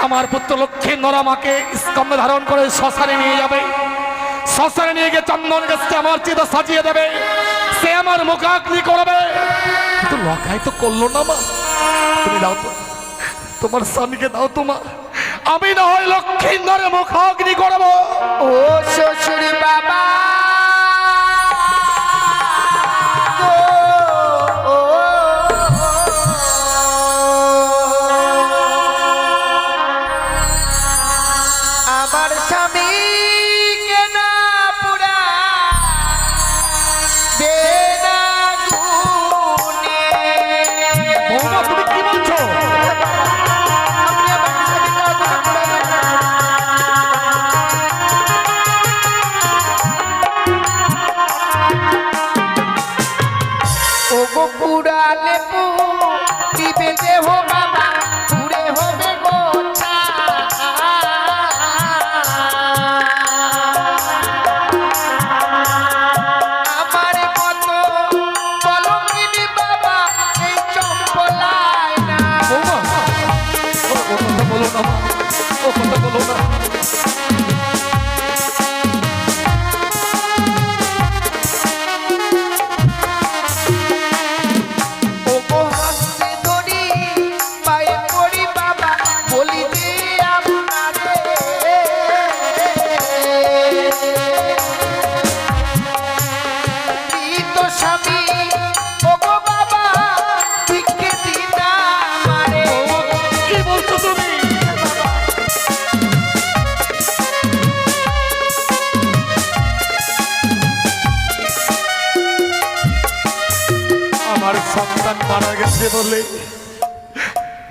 S2: আমার পুত্র লক্ষ্মীন্দর আমাকে স্কন্ধে ধারণ করে শ্মশানে নিয়ে যাবে। শ্মশানে নিয়ে গিয়ে চন্দন গাছটা আমার চিতা সাজিয়ে দেবে, সে আমার মুখাগ্নি করবে। কিন্তু লখাই তো করলো না মা। তুমি দাও তো, তোমার স্বামীকে দাও তো মা, আমি না হয় লক্ষ্মীন্দরের মুখাগ্নি করবো।
S1: ও শ্বশুর বাবা আমার স্বামী কেনা পুরা বেনা গুনে।
S2: বৌমা তুমি কি বলছো?
S1: আপনি আমার স্বামীকে আগুনে পোড়াবেন না। ওগো পুরালে দিবে দেহ বাবা, পুরে হবে গোছা। আমার মতো কলঙ্কিনী বাবা এই
S2: সন্তান মারা গেছে বলে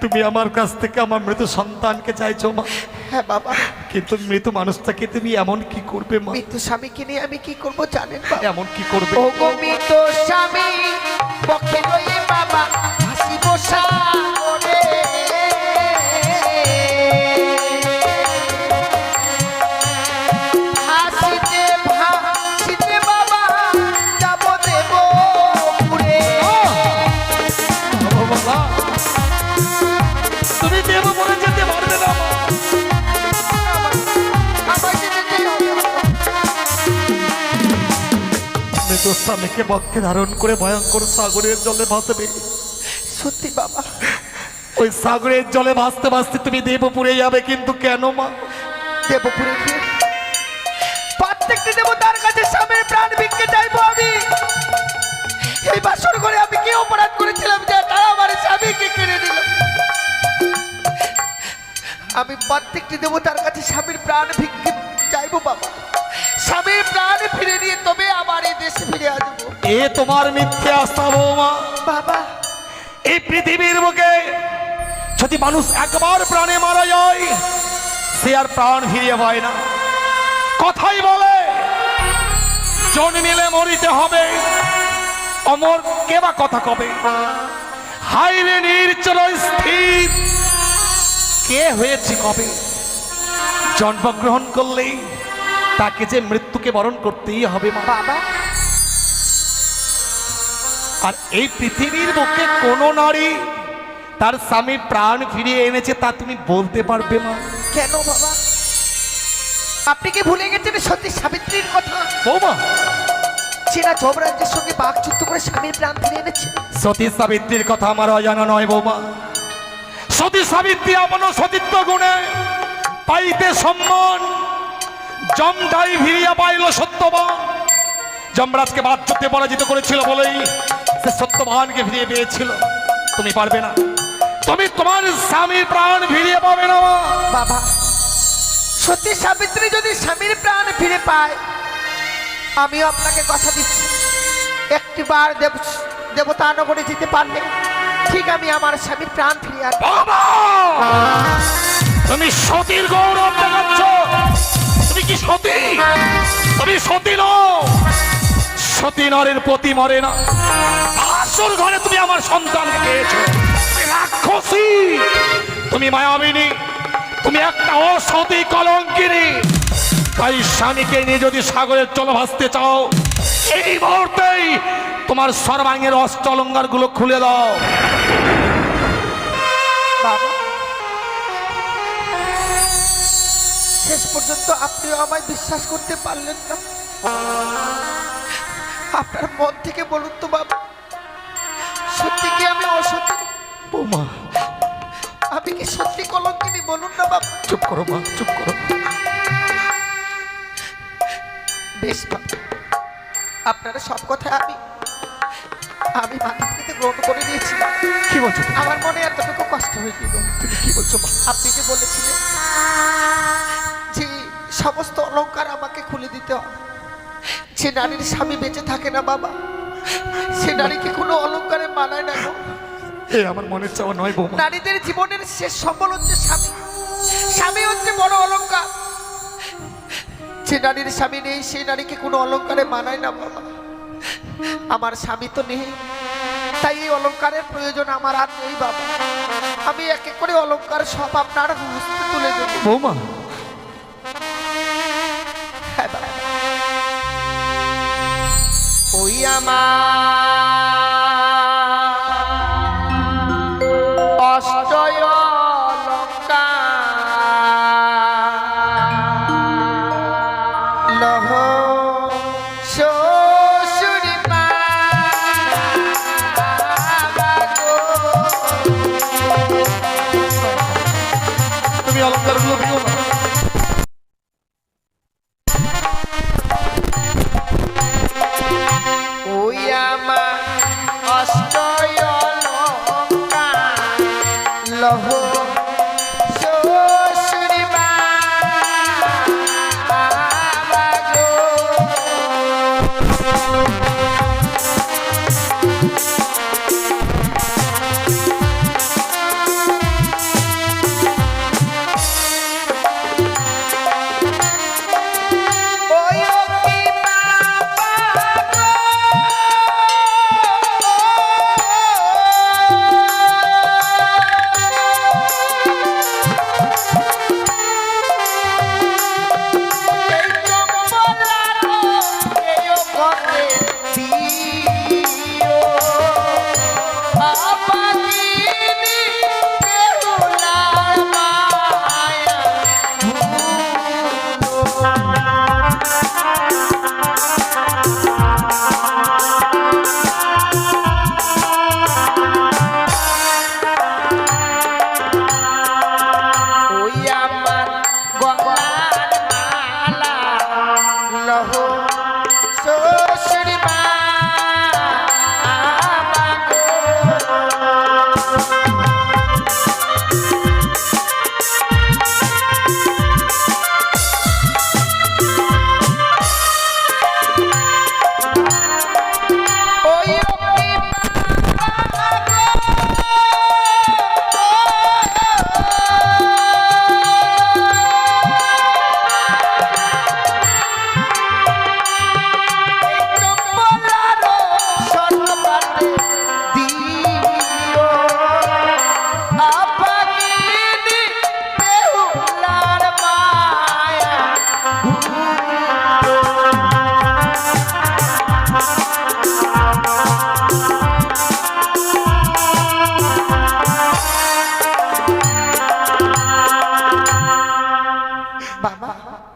S2: তুমি আমার কাছ থেকে আমার মৃত সন্তানকে চাইছো মা।
S1: হ্যাঁ বাবা,
S2: কিন্তু মৃত মানুষটাকে তুমি এমন কি করবে মা?
S1: মৃত্যু স্বামীকে নিয়ে আমি কি করব জানেন বাবা?
S2: এমন কি করবে?
S1: ও গো মৃত্যু স্বামী পক্ষে লই বাবা হাসিব সাগরে, হাসিতে ভাসিতে বাবা যাব দেব পুরে।
S2: ও বাবা, তুমি দেব বলে যেতে পারবে না মা।
S1: আমাকে যেতে হবে।
S2: মৃত স্বামীকে বক্ষে ধারণ করে ভয়ঙ্কর সাগরের জলে ভাসবে।
S1: সত্যি বাবা?
S2: ওই সাগরের জলে ভাসতে ভাসতে তুমি দেবপুরে যাবে, কিন্তু কেন মা?
S1: দেবপুরে গিয়ে প্রত্যেকটি দেবতার কাছে স্বামীর প্রাণ ভিক্ষে চাইবো আমি। এই বাসর ঘরে আমি কি অপরাধ করেছিলাম যে তারা আমার স্বামীকে কেড়ে নিল? আমি প্রত্যেকটি দেবতার কাছে স্বামীর প্রাণ ভিক্ষে চাইবো বাবা। স্বামীর প্রাণ ফিরে নিয়ে তবে আমার এই দেশে ফিরে আসবো।
S2: এ তোমার মিথ্যে আস্থা বৌমা।
S1: বাবা,
S2: এই পৃথিবীর বুকে যদি মানুষ একবার প্রাণে মারা যায় সে আর প্রাণ ফিরিয়ে পায় না। কথাই বলে জন্মিলে মরিতে হবে, অমর কে বা কথা কবে? হাইরে নির্চল স্থির কে হয়েছে কবে? জন্মগ্রহণ করলেই তাকে যে মৃত্যুকে বরণ করতেই হবে মা।
S1: বাবা,
S2: আর এই পৃথিবীর বুকে কোনো নারী তার স্বামী প্রাণ ফিরিয়ে এনেছে তা তুমি বলতে পারবে মা?
S1: কেন বাবা? আপনি কি ভুলে গেছেন সতী সাবিত্রীর কথা?
S2: বৌমা,
S1: সেরা যমরাজ্যের সঙ্গে বাকযুদ্ধ করে স্বামীর প্রাণ ফিরে এনেছে।
S2: সতী সাবিত্রীর কথা আমার অজানা নয় বৌমা। সতী সাবিত্রী আপন সতীত্ব গুণে পাইতে সম্মান, জমটাই ফিরিয়া পাইল সত্যবান। যমরাজকে বাচ্চাতে পরাজিত করেছিল বলেই সে সত্যবানকে ফিরিয়ে পেয়েছিল। তুমি পারবে না, তুমি তোমার স্বামীর প্রাণ ফিরিয়ে পাবে না মা।
S1: বাবা, সতী সাবিত্রী যদি স্বামীর প্রাণ ফিরে পায়, আমিও আপনাকে কথা দিচ্ছি একটিবার দেবতা নগরে যেতে পারলে ঠিক আমি আমার স্বামীর প্রাণ ফিরিয়ে আনবো।
S2: বাবা, তুমি সতীর গৌরব দেখাচ্ছ। তুমি কি সতী? তুমি সতী নও। সতী নরের প্রতি মরে না। আসল ঘরে তুমি আমার সন্তানকে পেয়েছো। তুমি রাক্ষসী, তুমি মায়াবিনী, তুমি একটা অসতী কলঙ্কিনী। তাই স্বামীকে নিয়ে যদি সাগরের চলো ভাসতে চাও, এই মুহূর্তেই তোমার সর্বাঙ্গের অষ্টলঙ্গার গুলো খুলে দাও।
S1: বাবা, শেষ পর্যন্ত আপনিও আমায় বিশ্বাস করতে পারলেন না। আপনার মন থেকে বলুন তো বাবা, সত্যি কি আমি অসতী?
S2: বৌমা,
S1: আমি কি সত্যি কলঙ্কিনী? বলুন না বাবা।
S2: চুপ করো মা, চুপ করো।
S1: বেশ বাবা, আপনারা সব কথা আমি মাথা থেকে গ্রহণ করে নিয়েছি।
S2: কি বলছো তুমি?
S1: আমার মনে এতটুকু কষ্ট হয়েছিল।
S2: তুমি কি বলছো মা?
S1: আপনি যে বলেছিলেন যে সমস্ত অলংকার আমাকে খুলে দিতে হবে, যে নারীর স্বামী বেঁচে থাকে না বাবা, সে নারীকে কোনো অলংকারে মানায় না গো।
S2: এ আমার মনের চাওয়া নয় বৌমা।
S1: নারীদের জীবনের শেষ সম্বল হচ্ছে স্বামী। স্বামী হচ্ছে বড় অলংকার। যে নারীর স্বামী নেই সেই নারীকে কোনো অলংকারে মানায় না বাবা। আমার স্বামী তো নেই, তাই এই অলংকারের প্রয়োজন আমার আর নেই বাবা। আমি এক এক করে অলংকার সব আপনার হস্তে তুলে দেব।
S2: বৌমা,
S1: হ্যাঁ বাবা। ওই আমার অষ্টয় অলংকার লহ শ্বশুরি মা গো।
S2: তুমি অলঙ্কার গুলো দিও না।
S1: ওই আমার অষ্টয় অলংকার লহ শ্বশুরি মা গো।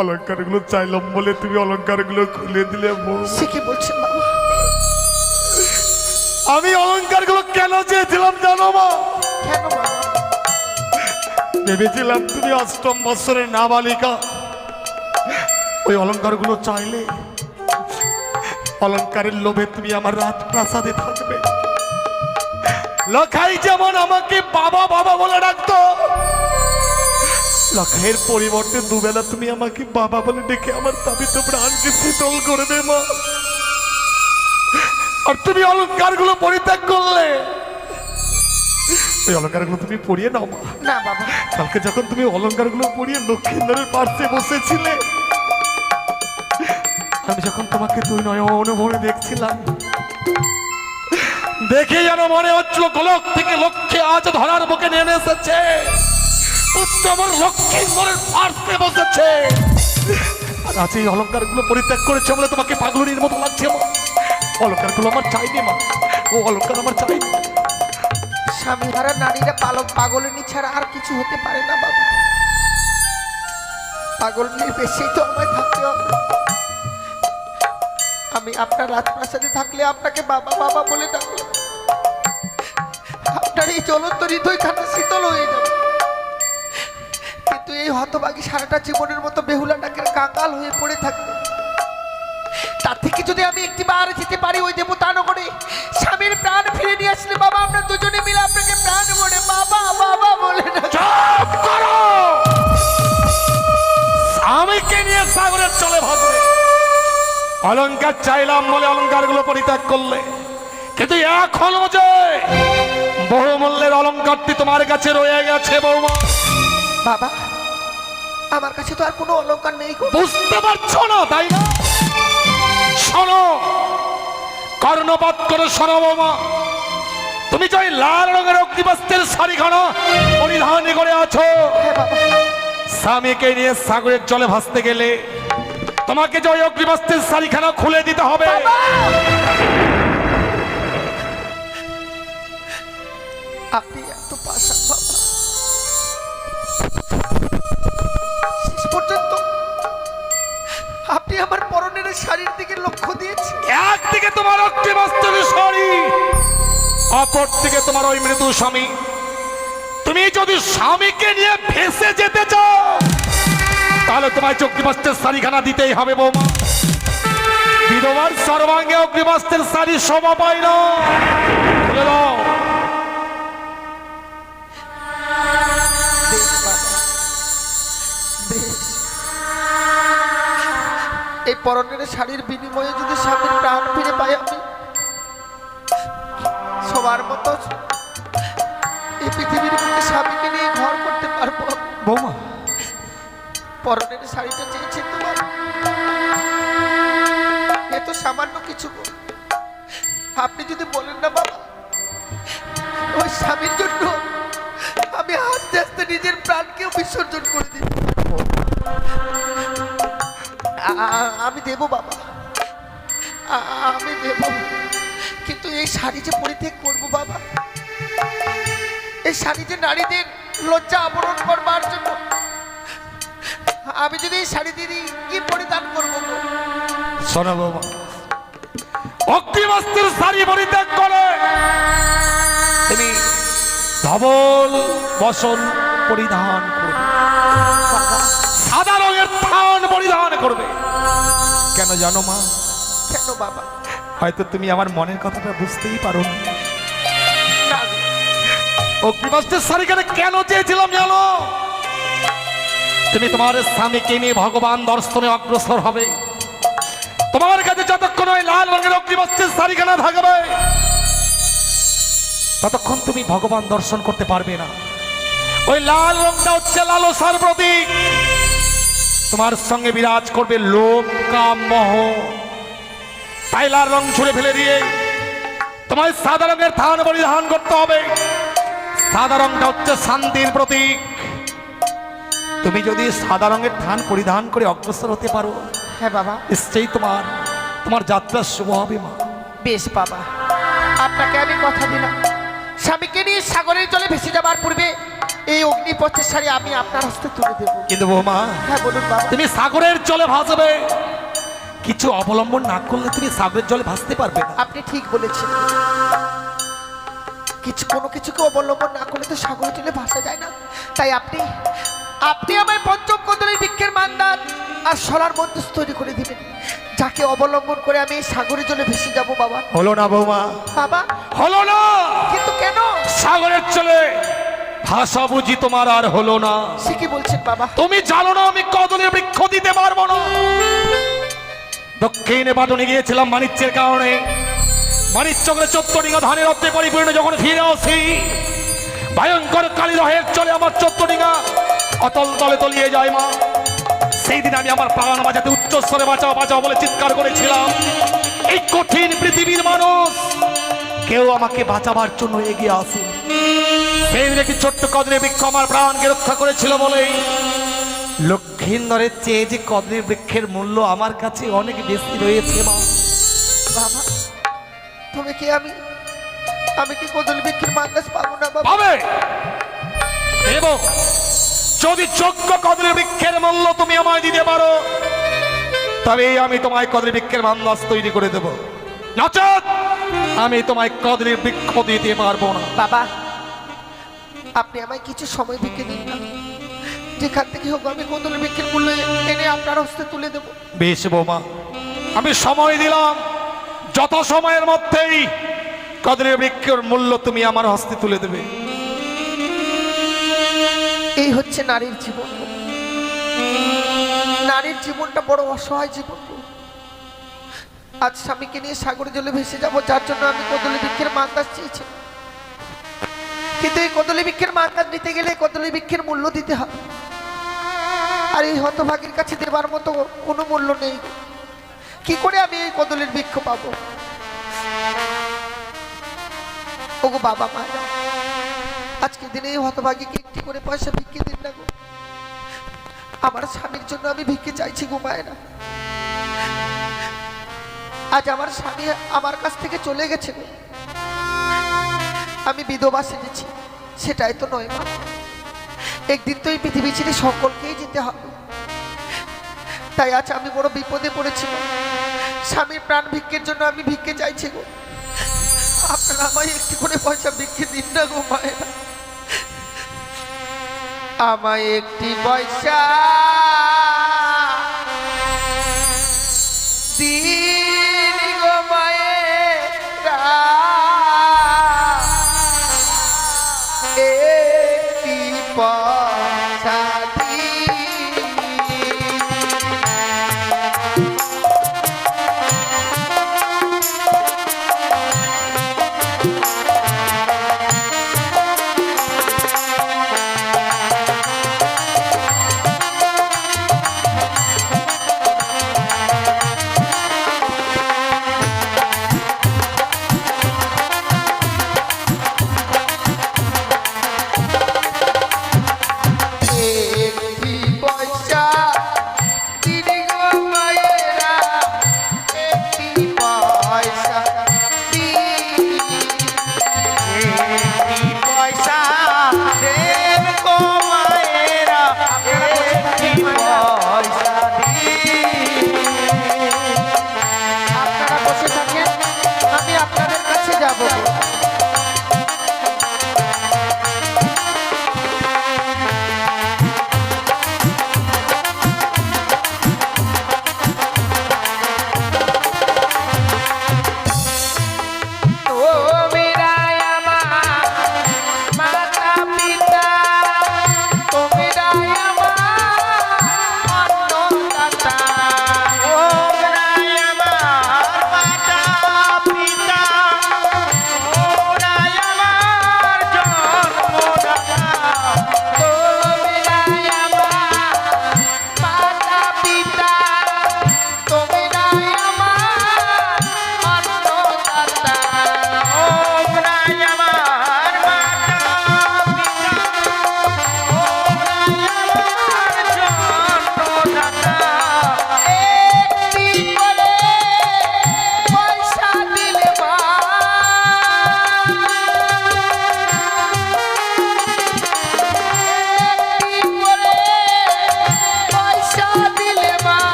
S2: অলংকারগুলো চাইলাম বলে তুমি অলংকারগুলো খুলে দিলে বউ।
S1: সে কি বলছেন বাবা?
S2: আমি অলংকারগুলো কেন চেয়েছিলাম জানো মা?
S1: কেন বাবা?
S2: ভেবেছিলাম তুমি অষ্টম বৎসরের নাবালিকা, ওই অলংকারগুলো চাইলে অলংকারের লোভে তুমি আমার রাজপ্রাসাদে থাকবে। লখাই যেমন আমাকে বাবা বাবা বলে ডাকতো, লখাইয়ের পরিবর্তে দুবেলা তুমি আমাকে বাবা বলে ডেকে আমার তাবিত প্রাণকে শীতল করবে মা। আর তুমি অলংকারগুলো পরিত্যাগ করলে, ওই অলংকারগুলো তুমি পরিয়ে নাও মা।
S1: না বাবা।
S2: কালকে যখন তুমি অলংকারগুলো পরিয়ে লক্ষ্মীন্দরের পাশে বসেছিলে, আমি যখন তোমাকে দুই নয়ন ভরে দেখছিলাম, দেখে যেন মনে হচ্ছিল গোলক থেকে লক্ষ্মী আজ ধরার বুকে নেমে এসেছে, উত্তমর লক্ষ্মীন্দরের পাশে বসেছে। আর আজ এই অলংকারগুলো পরিত্যাগ করেছে বলে তোমাকে পাগলনির মতো লাগছে মা। অলংকারগুলো আমার চাইনি মা, ও অলংকার আমার চাইনি।
S1: স্বামী হারা নারীরা পাগলিনী ছাড়া আর কিছু হতে পারে না বাবা। পাগলিনীর বেশি তো আমায় থাকতে হবে। আমি আপনার রাজপ্রাসাদে থাকলে আপনাকে বাবা বাবা বলে ডাকলাম, আপনার এই জ্বলন্ত হৃদয়খানা শীতল হয়ে যাবে। কিন্তু এই হতভাগী সারাটা জীবনের মতো বেহুলা ডাকের কাঙ্গাল হয়ে পড়ে থাকবে। তার থেকে যদি আমি একটিবার যেতে পারি ওই দেবতানগরে, স্বামীর প্রাণ ফিরে নিয়ে আসলে বাবা আমরা দুজনে মিলে আপনাকে প্রাণ ভরে বাবা বাবা বলে ডাকবো।
S2: চুপ করো! স্বামীকে নিয়ে সাগরের চলে ভাসবে। অলংকার চাইলাম বলে অলংকারগুলো পরিত্যাগ করলে, কিন্তু এখনো যে বহুমূল্যের অলংকারটি তোমার কাছে রয়ে গেছে বৌমা।
S1: বাবা আমার কাছে তো আর কোনো অলংকার নেই গো।
S2: বুঝতে পারছো না তাই না? শোনো, কর্ণপাত করে শোনো বৌমা। তুমি যে ওই লাল রঙের অগ্নিবস্ত্রের শাড়িখানা পরিধান করে আছো,
S1: হ্যাঁ বাবা।
S2: স্বামীকে নিয়ে সাগরের জলে ভাসতে গেলে তোমাকে যে ওই অগ্নিবস্ত্রের শাড়িখানা খুলে দিতে হবে।
S1: আপনি এত পাষাণ বাবা, শেষ পর্যন্ত আপনি আমার পরনের শাড়ির দিকে লক্ষ্য দিয়েছেন।
S2: একদিকে তোমার অগ্নিবস্ত্রের শাড়ি, অপর দিকে তোমার ওই মৃদু স্বামী। তুমি যদি স্বামীকে নিয়ে ভেসে যেতে চাও তাহলে তোমায় অগ্নিবস্ত্রের শাড়িখানা দিতেই হবে বৌমা। বিধবার সর্বাঙ্গে অগ্নিবস্ত্রের শাড়ি শোভা পায় না। খুলে দাও।
S1: বেশ বাবা, বেশ। এই পরনের শাড়ির বিনিময়ে যদি স্বামীর প্রাণ ফিরে পাই, আমি সবার মতো এই পৃথিবীর বুকে স্বামীকে নিয়ে ঘর করতে পারবো।
S2: বৌমা,
S1: পরনের শাড়িটা চেয়েছেন তো বাবা, এ তো সামান্য কিছু গো। আপনি যদি বলেন না বাবা, ওই স্বামীর জন্য আমি আস্তে আস্তে নিজের প্রাণকেও বিসর্জন করে দিই। আমি দেব বাবা, আমি দেব। কিন্তু এই শাড়ি যে পরিত্যাগ করবো বাবা, এই শাড়ি যে নারীদের লজ্জা আবরণ করবার জন্য, আমি যদি এই শাড়ি দিদি কি পরিধান করবো গো?
S2: শোনো বাবা, অগ্নিবস্ত্রের শাড়ি পরিত্যাগ করে তুমি ধবল বসন পরিধান করবে, সাদা রঙের থান পরিধান করবে। কেন জানো মা?
S1: কেন বাবা?
S2: হয়তো তুমি আমার মনের কথাটা বুঝতেই পারো না।
S1: না গো।
S2: অগ্নিবস্ত্রের শাড়িখানে কেন চেয়েছিলাম জানো? তুমি তোমার স্বামীকে নিয়ে ভগবান দর্শনে অগ্রসর হবে। তোমার কাছে যতক্ষণ ওই লাল রঙের অগ্নিবস্ত্রের শাড়িখানা থাকবে ততক্ষণ তুমি ভগবান দর্শন করতে পারবে না। ওই লাল রংটা হচ্ছে লালসার প্রতীক। তোমার সঙ্গে বিরাজ করবে লোভ, কাম, মোহ। তাই লাল রং ছুঁড়ে ফেলে দিয়ে তোমায় সাদা রঙের থান পরিধান করতে হবে। সাদা রংটা হচ্ছে শান্তির প্রতীক। তুমি যদি সাদা রঙের থান পরিধান করে অগ্রসর হতে পারো,
S1: হ্যাঁ বাবা,
S2: নিশ্চয়ই তোমার যাত্রা শুভ হবে মা।
S1: বেশ বাবা, আপনাকে আমি কথা দিলাম, স্বামীকে নিয়ে সাগরের জলে ভেসে যাবার পূর্বে এই এই অগ্নিপথের শাড়ি আমি আপনার হস্তে তুলে দেবো।
S2: কিন্তু বৌমা,
S1: হ্যাঁ বলুন বাবা।
S2: তুমি সাগরের জলে ভাসবে, কিছু অবলম্বন না করলে তুমি সাগরের জলে ভাসতে পারবে না।
S1: আপনি ঠিক বলেছেন, কোনো কিছুকে অবলম্বন না করলে তো সাগরে জলে ভাসা যায় না। তাই আপনি আমায় পঞ্চম কদলের বৃক্ষের মান্দার আর সোলার মন্দির তৈরি করে দিবেন, যাকে অবলম্বন করে আমি এই সাগরের জলে ভেসে যাব। বাবা
S2: হলো না বৌমা,
S1: বাবা
S2: হলো না।
S1: কিন্তু কেন?
S2: সাগরের জলে ভাষা বুঝি তোমার আর হলো না।
S1: সে কি বলছেন বাবা?
S2: তুমি জানো না আমি কদলের বৃক্ষ দিতে পারবো না। দক্ষিণে বাটনে গিয়েছিলাম বাণিজ্যের কারণে, বাণিজ্যকে 14 ডিঙা ধানের অর্ধে পরিপূর্ণ যখন ফিরে আসি, ভয়ঙ্কর কালীরহের চলে আমার 14 ডিঙা অতল তলে তলিয়ে যায় মা। সেই দিন আমি আমার প্রাণ বাঁচাতে উচ্চস্বরে বাঁচাও বাঁচাও বলে চিৎকার করেছিলাম। এই কঠিন পৃথিবীর মানুষ কেউ আমাকে বাঁচাবার জন্য এগিয়ে আসে। সেই দিন একটি ছোট্ট কদলের বৃক্ষ আমার প্রাণকে রক্ষা করেছিল বলেই লক্ষিন্দরের চেয়ে যে কদলের বৃক্ষের মূল্য আমার কাছে অনেক বেশি রয়েছে মা।
S1: বাবা তুমি কি আমি কি কদলের বৃক্ষের মান্দাজ পাবো না বাবা?
S2: পাবে, এবং যদি যোগ্য কদলের বৃক্ষের মূল্য তুমি আমায় দিতে পারো, তবে আমি তোমায় কদলের বৃক্ষের মান্দাজ তৈরি করে দেব। নচেৎ আমি তোমায় কদলের বৃক্ষ দিতে পারবো না।
S1: বাবা আপনি আমায় কিছু সময় ভিক্ষে দিন না, যেখান থেকে হোক আমি কদলের বৃক্ষের মূল্য এনে আপনার হস্তে তুলে দেব।
S2: বেশ বৌমা, আমি সময় দিলাম, যত সময়ের মধ্যেই কদলের বৃক্ষের মূল্য তুমি আমার হস্তে তুলে দেবে।
S1: এই হচ্ছে নারীর জীবন। নারীর জীবনটা বড় অসহায় জীবন। আজ স্বামীকে নিয়ে সাগরে জলে ভেসে যাব, যার জন্য আমি কদলী বৃক্ষের মান্দাজ চেয়েছি। কিন্তু এই কদলী বৃক্ষের মান্দাজ নিতে গেলে কদলী বৃক্ষের মূল্য দিতে হবে, আর এই হতভাগীর কাছে দেবার মতো কোনো মূল্য নেই। কি করে আমি এই কদলীর বৃক্ষ পাবো? ওগো বাবা মায়েরা, আজকে দিনে এই হতভাগীকে একটি করে পয়সা ভিক্ষে দিন না গো। আমার স্বামীর জন্য আমি ভিক্ষে চাইছি গো মায়েরা। আজ আমার স্বামী আমার কাছ থেকে চলে গেছে গো, আমি বিধবা সেজেছি, সেটাই তো নয় মা। একদিন তো এই পৃথিবী ছেড়ে সকলকেই যেতে হবে। তাই আজ আমি বড় বিপদে পড়েছি গো। স্বামীর প্রাণ ভিক্ষের জন্য আমি ভিক্ষে চাইছি গো। আপনারা আমায় একটি করে পয়সা ভিক্ষে দিন না গো মায়েরা। আমায় একটি পয়সা দিন গো মায়েরা, একটি পয়সা দিন।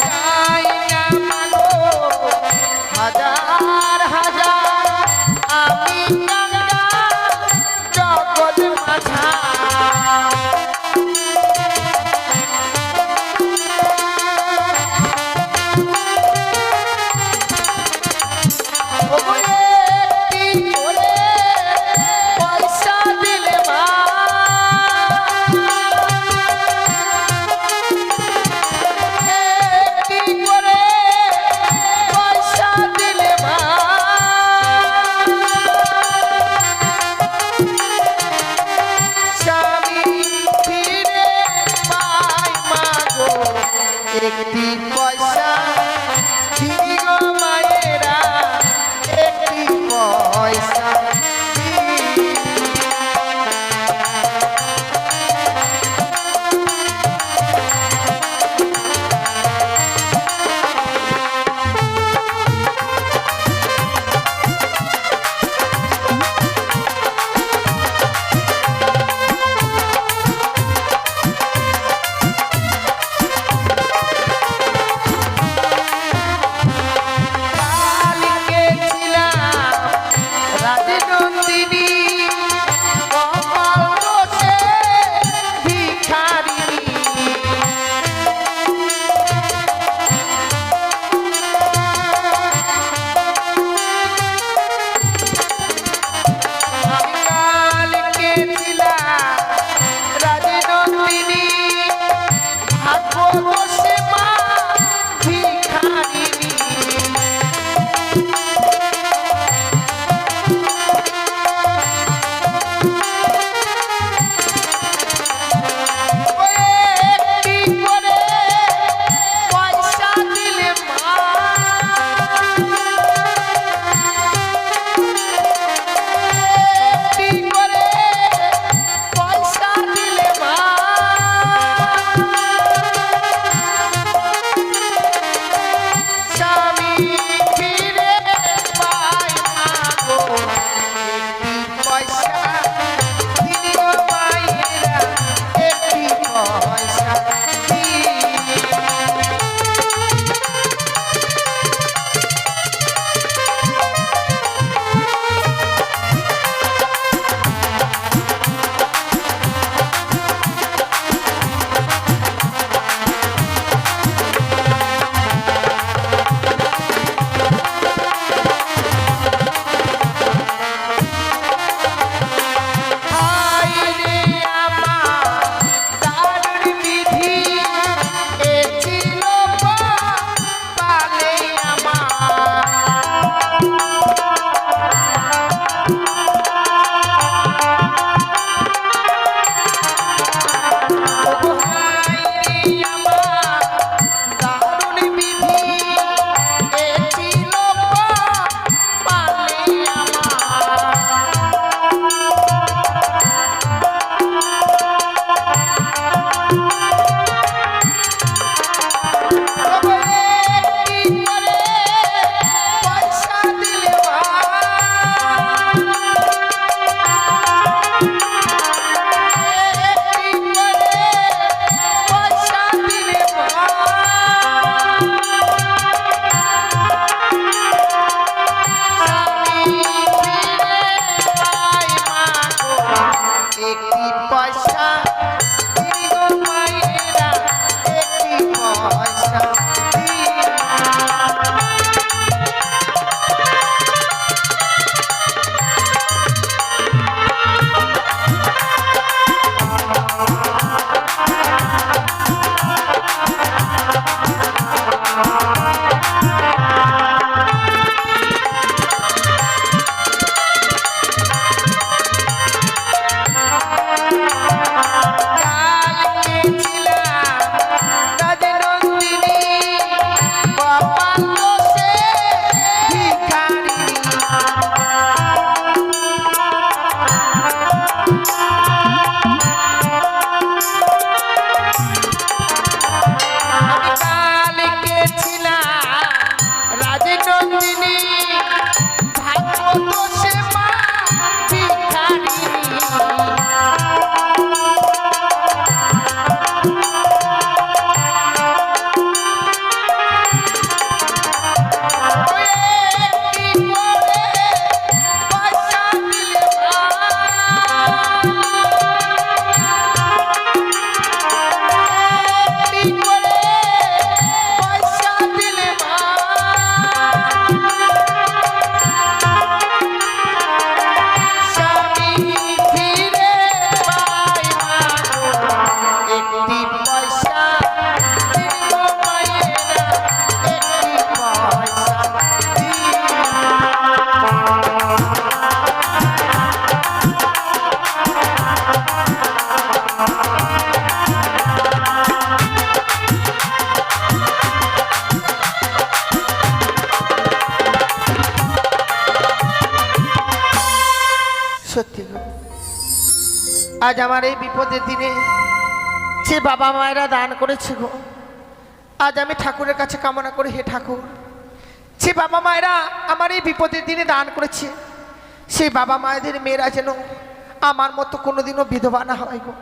S1: যাই না মাগো হাজার হাজার আমি কাঙ্গাল জগৎ মাঝা পয়সা দিলে মা সত্যি গো, আজ আমার এই বিপদের দিনে যে বাবা মায়েরা দান করেছে গো, আজ আমি ঠাকুরের কাছে কামনা করি, হে ঠাকুর, যে বাবা মায়েরা আমার এই বিপদের দিনে দান করেছে, সেই বাবা মায়েদের মেয়েরা যেন আমার মতো কোনোদিনও বিধবা না হয় গো,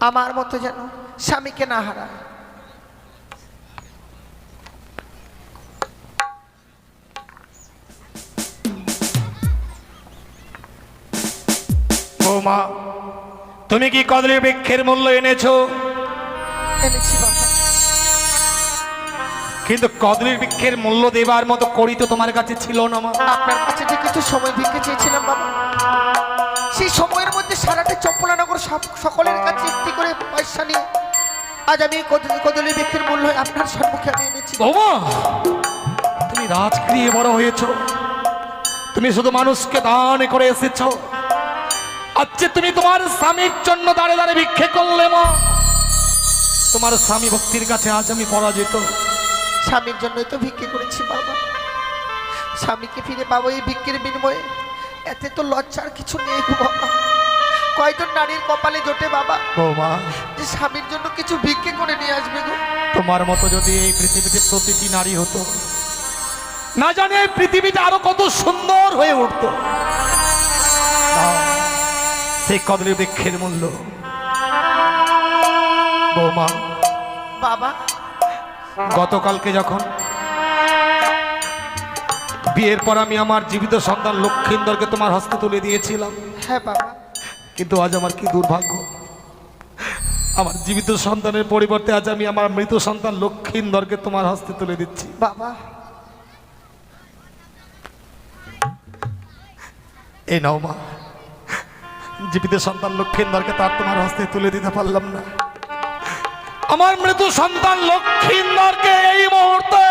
S1: আমার মতো যেন স্বামীকে না হারায়।
S2: বৌমা, তুমি কি কদলী বৃক্ষের মূল্য এনেছো?
S1: এনেছি বাবা।
S2: কিন্তু কদলী বৃক্ষের মূল্য দেবার মতো করি তো তোমার কাছে ছিল না মা।
S1: আপনার কাছে যে কিছু সময় ভিক্ষে চেয়েছিলাম বাবা, সেই সময়ের মধ্যে সারাটা চম্পলানগর সকলের কাছে একটি করে পয়সা নিয়ে আজ আমি কদলী বৃক্ষের মূল্য আপনার সম্মুখে আমি এনেছি।
S2: বৌমা, তুমি রাজগৃহে বড় হয়েছ, তুমি শুধু মানুষকে দান করে এসেছ, আচ্ছা তুমি তোমার স্বামীর জন্য দাঁড়ে দাঁড়ে ভিক্ষে করলে মা। তোমার স্বামী ভক্তির কাছে আজ আমি পরাজিত।
S1: স্বামীর জন্যই তো ভিক্ষে করেছি বাবা, স্বামীকে ফিরে পাবো এই ভিক্ষের বিনিময়ে, এতে তো লজ্জার কিছু নেই গো বাবা। কয়জন নারীর কপালে জোটে বাবা
S2: বৌমা,
S1: যে স্বামীর জন্য কিছু ভিক্ষে করে নিয়ে আসবে গো।
S2: তোমার মতো যদি এই পৃথিবীতে প্রতিটি নারী হতো, না জানি এই পৃথিবীটা আরো কত সুন্দর হয়ে উঠত। সেই কদলী বৃক্ষের মূল্য বৌমা।
S1: বাবা,
S2: গতকালকে যখন বিয়ের পর আমি আমার জীবিত সন্তান লক্ষ্মীন্দরকে তোমার হস্তে তুলে দিয়েছিলাম,
S1: হ্যাঁ বাবা,
S2: কিন্তু আজ আমার কি দুর্ভাগ্য, আমার জীবিত সন্তানের পরিবর্তে আজ আমি আমার মৃত সন্তান লক্ষ্মীন্দরকে তোমার হস্তে তুলে দিচ্ছি।
S1: বাবা
S2: এই নাও মা, জীবিত সন্তান লক্ষ্মীন্দরকে তার তোমার হস্তে তুলে দিতে পারলাম না, আমার মৃত সন্তান লক্ষ্মীন্দরকে এই মুহূর্তে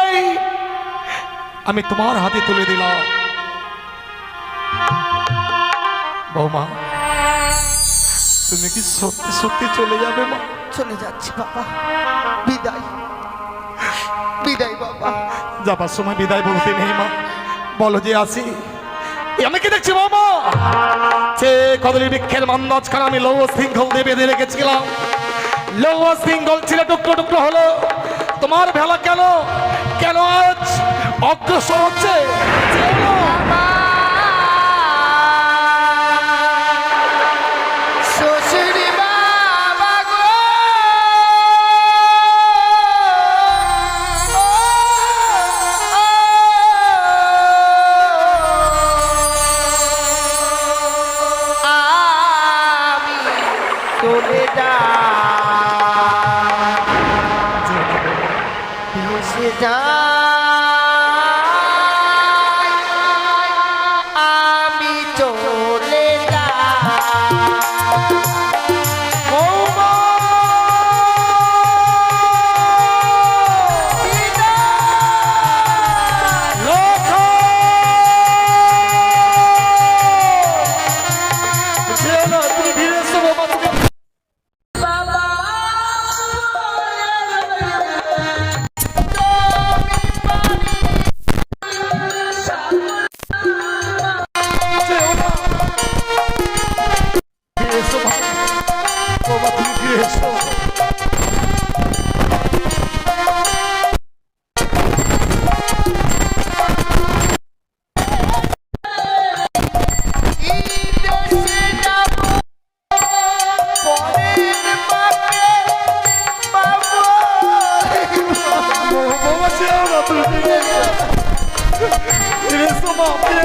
S2: আমি তোমার হাতে তুলে দিলাম। বৌমা, তুমি কি সত্যি সত্যি চলে যাবে মা?
S1: চলে যাচ্ছি বাবা, বিদায় বিদায় বাবা।
S2: যাবার সময় বিদায় বলতে নেই মা, বলো যে আসি। আমি কি দেখছি বাবা, সে কদলী বৃক্ষের মান্দাজখানে আমি লৌহ শৃঙ্খল দিয়ে বেঁধে রেখেছিলাম, লৌহ শৃঙ্খল ছিল টুকরো টুকরো হলো। তোমার ভেলা কেন কেন আজ অগ্রসর হচ্ছে?
S1: শ্বশুরি বাবা গো, আমি চলে যাই, আমি চলে
S2: মা ফিরে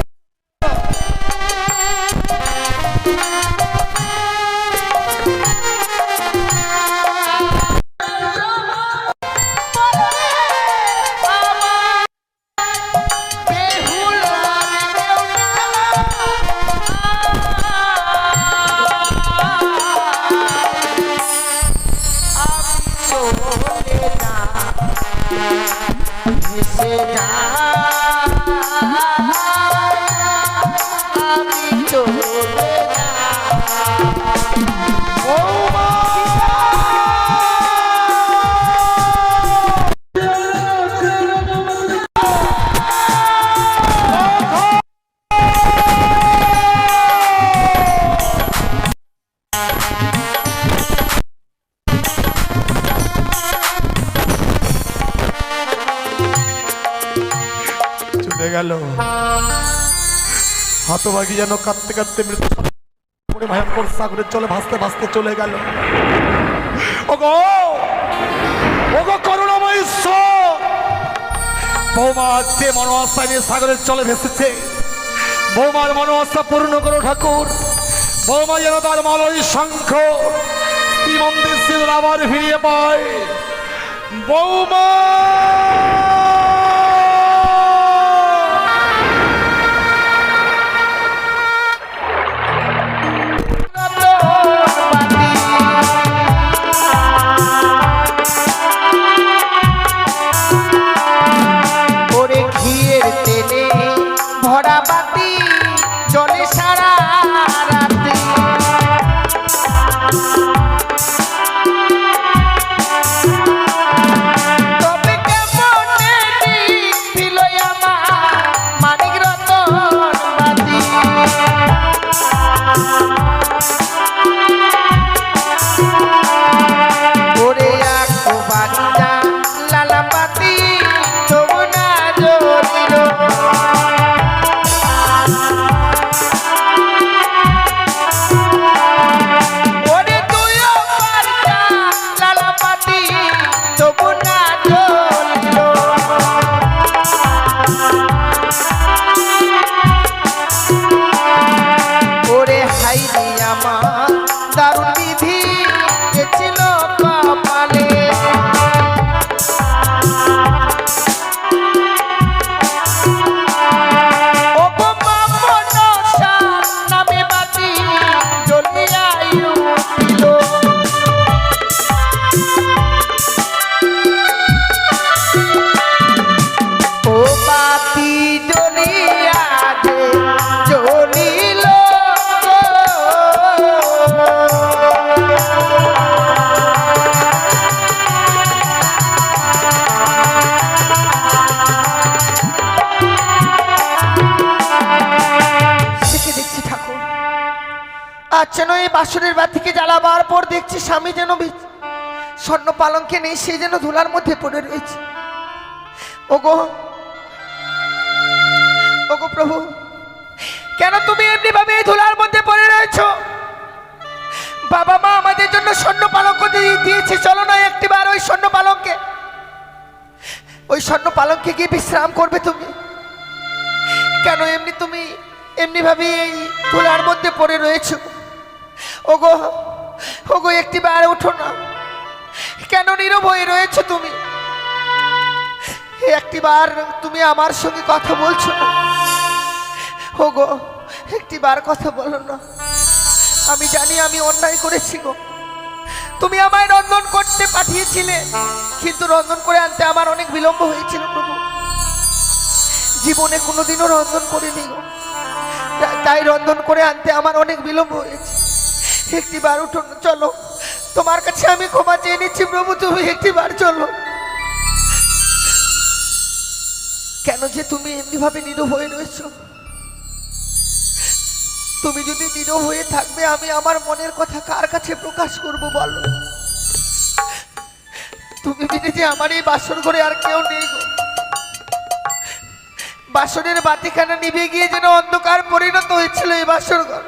S2: চলে গেল। হতভাগী যেন কাঁদতে কাঁদতে মৃত্যু পড়ে ভয়ঙ্কর সাগরের চলে ভাসতে ভাসতে চলে গেল। ওগো ওগো করুণাময় ঈশ্বর, বৌমা যে মনোআস্থা নিয়ে সাগরের চলে ভেসেছে, বৌমার মনোআস্থা পূর্ণ করো ঠাকুর। বৌমা যেন তার মলয় শঙ্খ শ্রীমন্দির সিঁদুর আবার ফিরিয়ে পায়। বৌমা
S1: ভরা বাতি জলে সারা রাতে, তবে কেমন ছিল আমার মানিক রতন বাতি। ওরে আকো বাচ্চা লালা পাতি যমুনা জলিল, দারুণ বিধি ছিল কপালে। নামে বাতি জ্বলিয়া উঠিল, ও বাতি জ্বলিয়া যে জ্বলিল, আচ্ছা নয় বাসনের বাতিকে জ্বালাবার পর দেখছি স্বামী যেন স্বর্ণ পালঙ্কে নেই, সে যেন ধুলার মধ্যে পড়ে রয়েছে। ওগো ওগো প্রভু, কেন তুমি এমনি ভাবে ধুলার মধ্যে পড়ে রয়েছো? বাবা মা আমাদের জন্য স্বর্ণ পালঙ্ক দিয়েছে, চলো না একটিবার ওই স্বর্ণ পালঙ্কে গিয়ে বিশ্রাম করবে তুমি। কেন এমনি তুমি এমনি ভাবে এই ধুলার মধ্যে পড়ে রয়েছো? ওগো ওগো একটিবার ওঠো না, কেন নীরব হয়ে রয়েছো তুমি? একটিবার তুমি আমার সঙ্গে কথা বলছো না? ওগো একটিবার কথা বলো না। আমি জানি আমি অন্যায় করেছি গো, তুমি আমায় রন্ধন করতে পাঠিয়েছিলে, কিন্তু রন্ধন করে আনতে আমার অনেক বিলম্ব হয়েছিল প্রভু। জীবনে কোনোদিনও রন্ধন করিনি গো, তাই রন্ধন করে আনতে আমার অনেক বিলম্ব হয়েছে। একটিবার উঠো না, চলো, তোমার কাছে আমি ক্ষমা চেয়ে নিচ্ছি প্রভু, তুমি একটিবার চলো। কেন যে তুমি এমনি ভাবে নীরব হয়ে রয়েছো? তুমি যদি নীরব হয়ে থাকবে, আমি আমার মনের কথা কার কাছে প্রকাশ করব বলো? তুমি বিনে যে আমার এই বাসর ঘরে আর কেউ নেই গো। বাসনের বাতিখানা নিভে গিয়ে যেন অন্ধকার পরিণত হয়েছিল এই বাসর ঘর।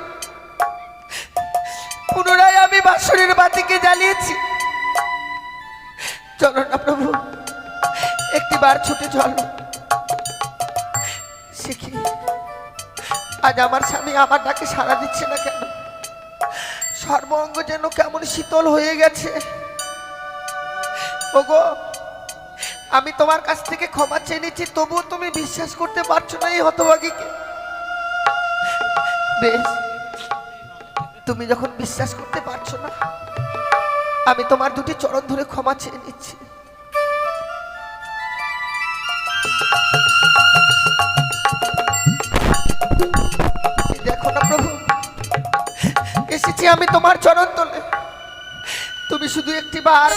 S1: পুনরায় আমি বাসনের বাতিকে জ্বালিয়েছি। চলো না প্রভু, একটিবার ছুটে চলো। শিখি আজ আমার স্বামী আমার ডাকে সাড়া দিচ্ছে না কেন? সর্বঙ্গ যেন কেমন শীতল হয়ে গেছে। ওগো, আমি তোমার কাছ থেকে ক্ষমা চেয়ে নিচ্ছি, তবুও তুমি বিশ্বাস করতে পারছো না এই হতভাগীকে। বেশ, তুমি যখন বিশ্বাস করতে পারছো না, আমি তোমার দুটি চরণ ধরে ক্ষমা চেয়ে নিচ্ছি। দেখো না প্রভু, এসেছি আমি তোমার চরণ তলে, তুমি শুধু একটি বার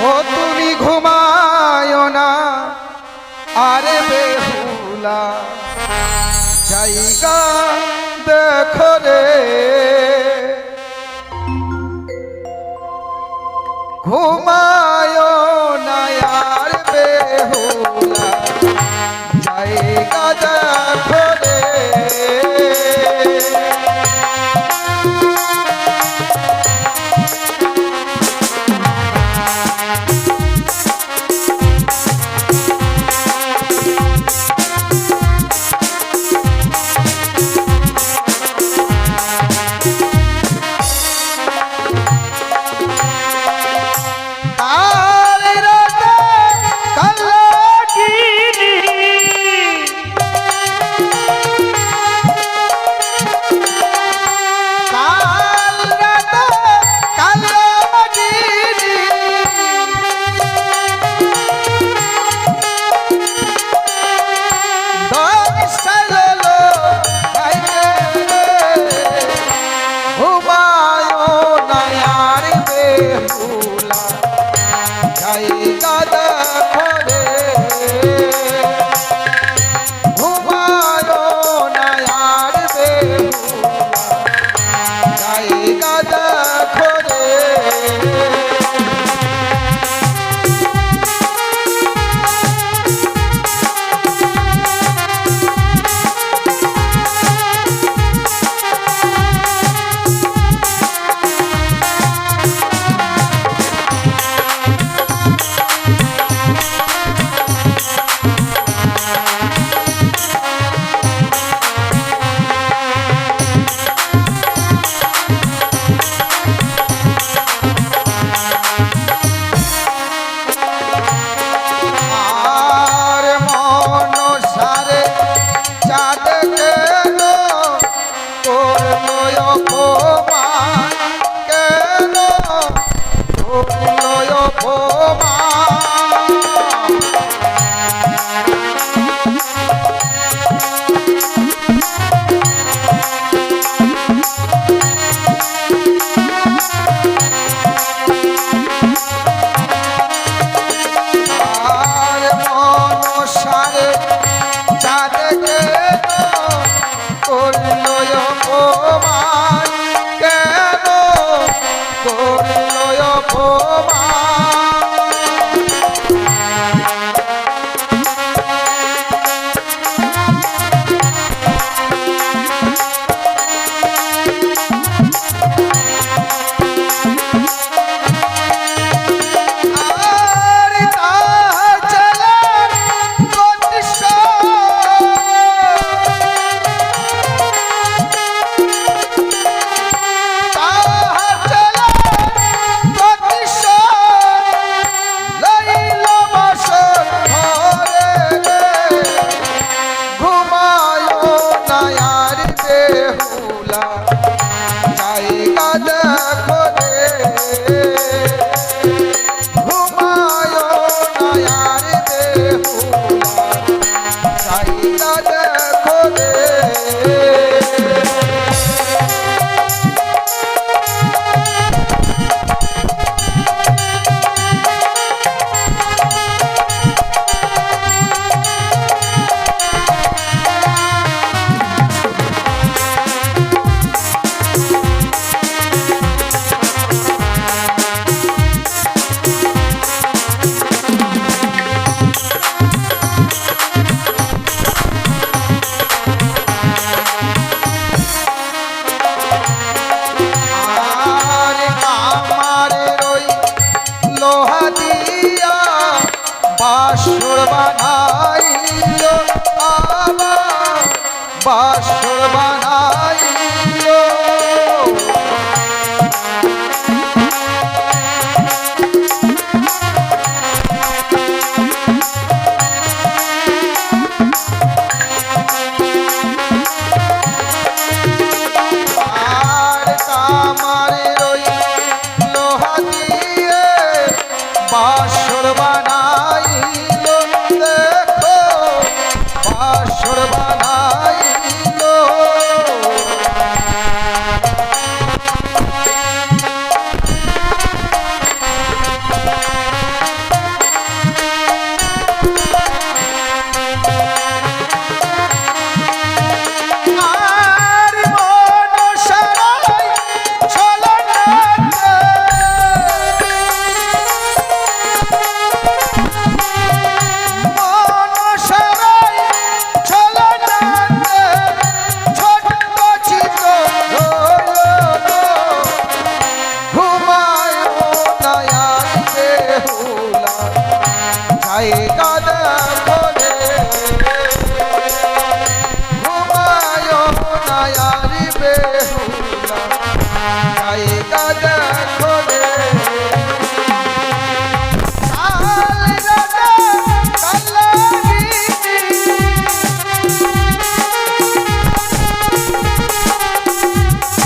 S4: ও তুমি ঘুমায়ো না আরে বেহুলা, জায়গা দেখো রে, ঘুমায়ো না আর বেহুলা, জায়গা দেখো রে। বানাইল আমার বাসর বানাইল আর কামারের ওই লোহা দিয়ে বাসর বানাইল দেখো বাসর বানাইল আর মনসারাই ছলনাতে মনসারাই ছলনাতে ছোট্ট চিত্র হলো ঘুমায় নয়ার বেহুলা জায়গা দেখো রে ঘুমায় নয়ার বেহুলা জায়গা দেখো রে কাল রাতে কালাগিনি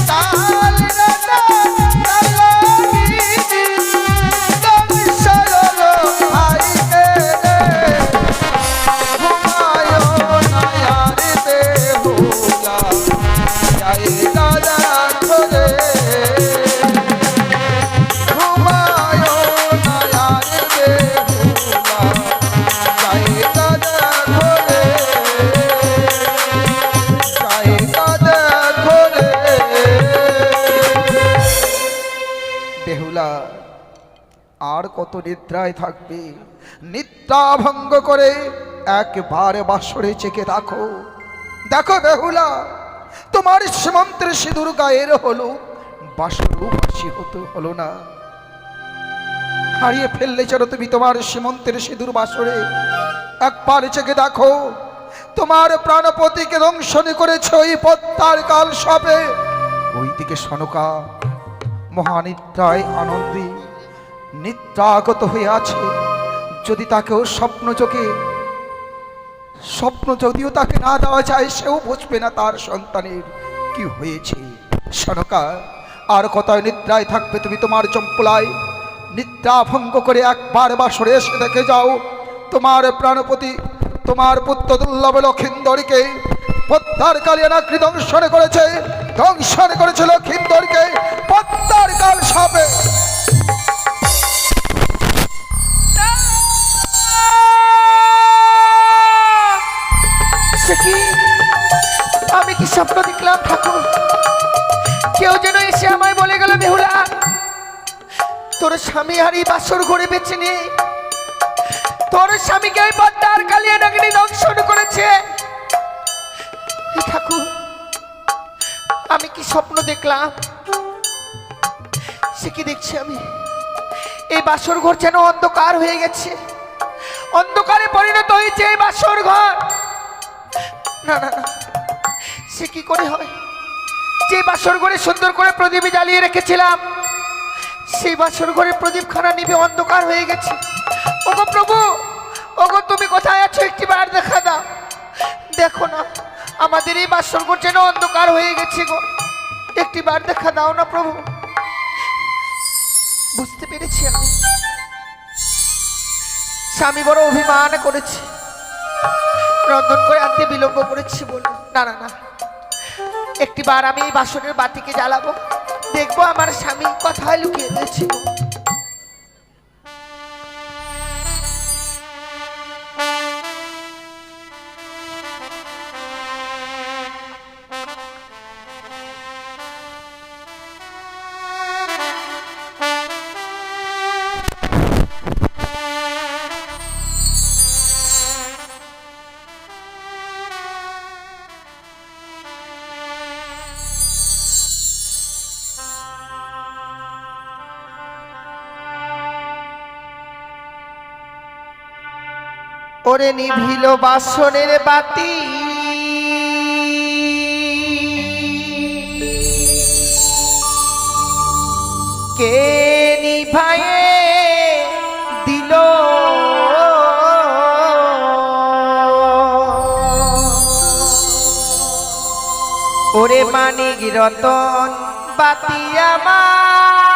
S4: কাল রাতে কালাগিনি দংশরল আইকে রে ঘুমায় নয়ার বেহুলা জায়গা দেখো রে ঘুমায় নয়ার বেহুলা জায়গা দেখো রে জায়গা দেখো রে বেহুলা আর কত নিদ্রায় থাকবে নিদ্রা ভঙ্গ করে একবার বাসরে চেকে দেখো দেখো বেহুলা তোমার সীমন্তের সিঁদুর গায়ের হলো বাসরও বাসি হতে হলো না হারিয়ে ফেললে যেন তুমি তোমার সীমন্তের সিঁদুর বাসরে একবার চেকে দেখো তোমার প্রাণপতিকে দংশন করেছে ওই পদ্মার কাল সাপে ওইদিকে সনকা মহানিদ্রায় আনন্দী নিদ্রাগত হয়ে আছে যদি তাকেও স্বপ্ন যদিও তাকে না দেওয়া যায় সেও বুঝবে না তার সন্তানের কি হয়েছে সনকা আর কতই নিদ্রায় থাকবে তুমি তোমার চম্পলায় নিদ্রা ভঙ্গ করে একবার বাসরে এসে দেখে যাও তোমার প্রাণপতি তোমার পুত্র দুর্লভ লক্ষিন্দরীকে পদ্মার কালিয়ানাকৃ দংশন করেছে লক্ষিন্দরীকে পদ্মার কাল সাপে
S1: সে কি আমি কি স্বপ্ন দেখলাম ঠাকুর কেউ যেন এসে আমায় বলে গেল বেহুলা তোর স্বামী হারি বাসর ঘুরে বেঁচে নেই তোর স্বামীকে ওই পদ্মার কালিয়া নাগিনী দংশন করেছে হে ঠাকুর আমি কি স্বপ্ন দেখলাম সে কি দেখছি আমি এই বাসর ঘর যেন অন্ধকার হয়ে গেছে অন্ধকারে পরিণত হয়েছে এই বাসর ঘর না না না সে কি করে হয় যে বাসর ঘরে সুন্দর করে প্রদীপ জ্বালিয়ে রেখেছিলাম সেই বাসর ঘরে প্রদীপখানা নিভে অন্ধকার হয়ে গেছে ওগো প্রভু ওগো তুমি কোথায় আছো একটি বার দেখা দাও দেখো না আমাদের এই বাসর ঘর যেন অন্ধকার হয়ে গেছে গো একটি বার দেখা দাও না প্রভু বুঝতে পেরেছি আমি স্বামী বড় অভিমান করেছে রন্ধন করে আনতে বিলম্ব করেছি বলে না না না একটি বার আমি এই বাসনের বাতিকে জ্বালাবো দেখবো আমার স্বামী কোথায় লুকিয়ে দিয়েছিল ওরে নিভিল বাসনের বাতি কে নিভায়ে দিল ওরে মানিক রতন বাতি আমার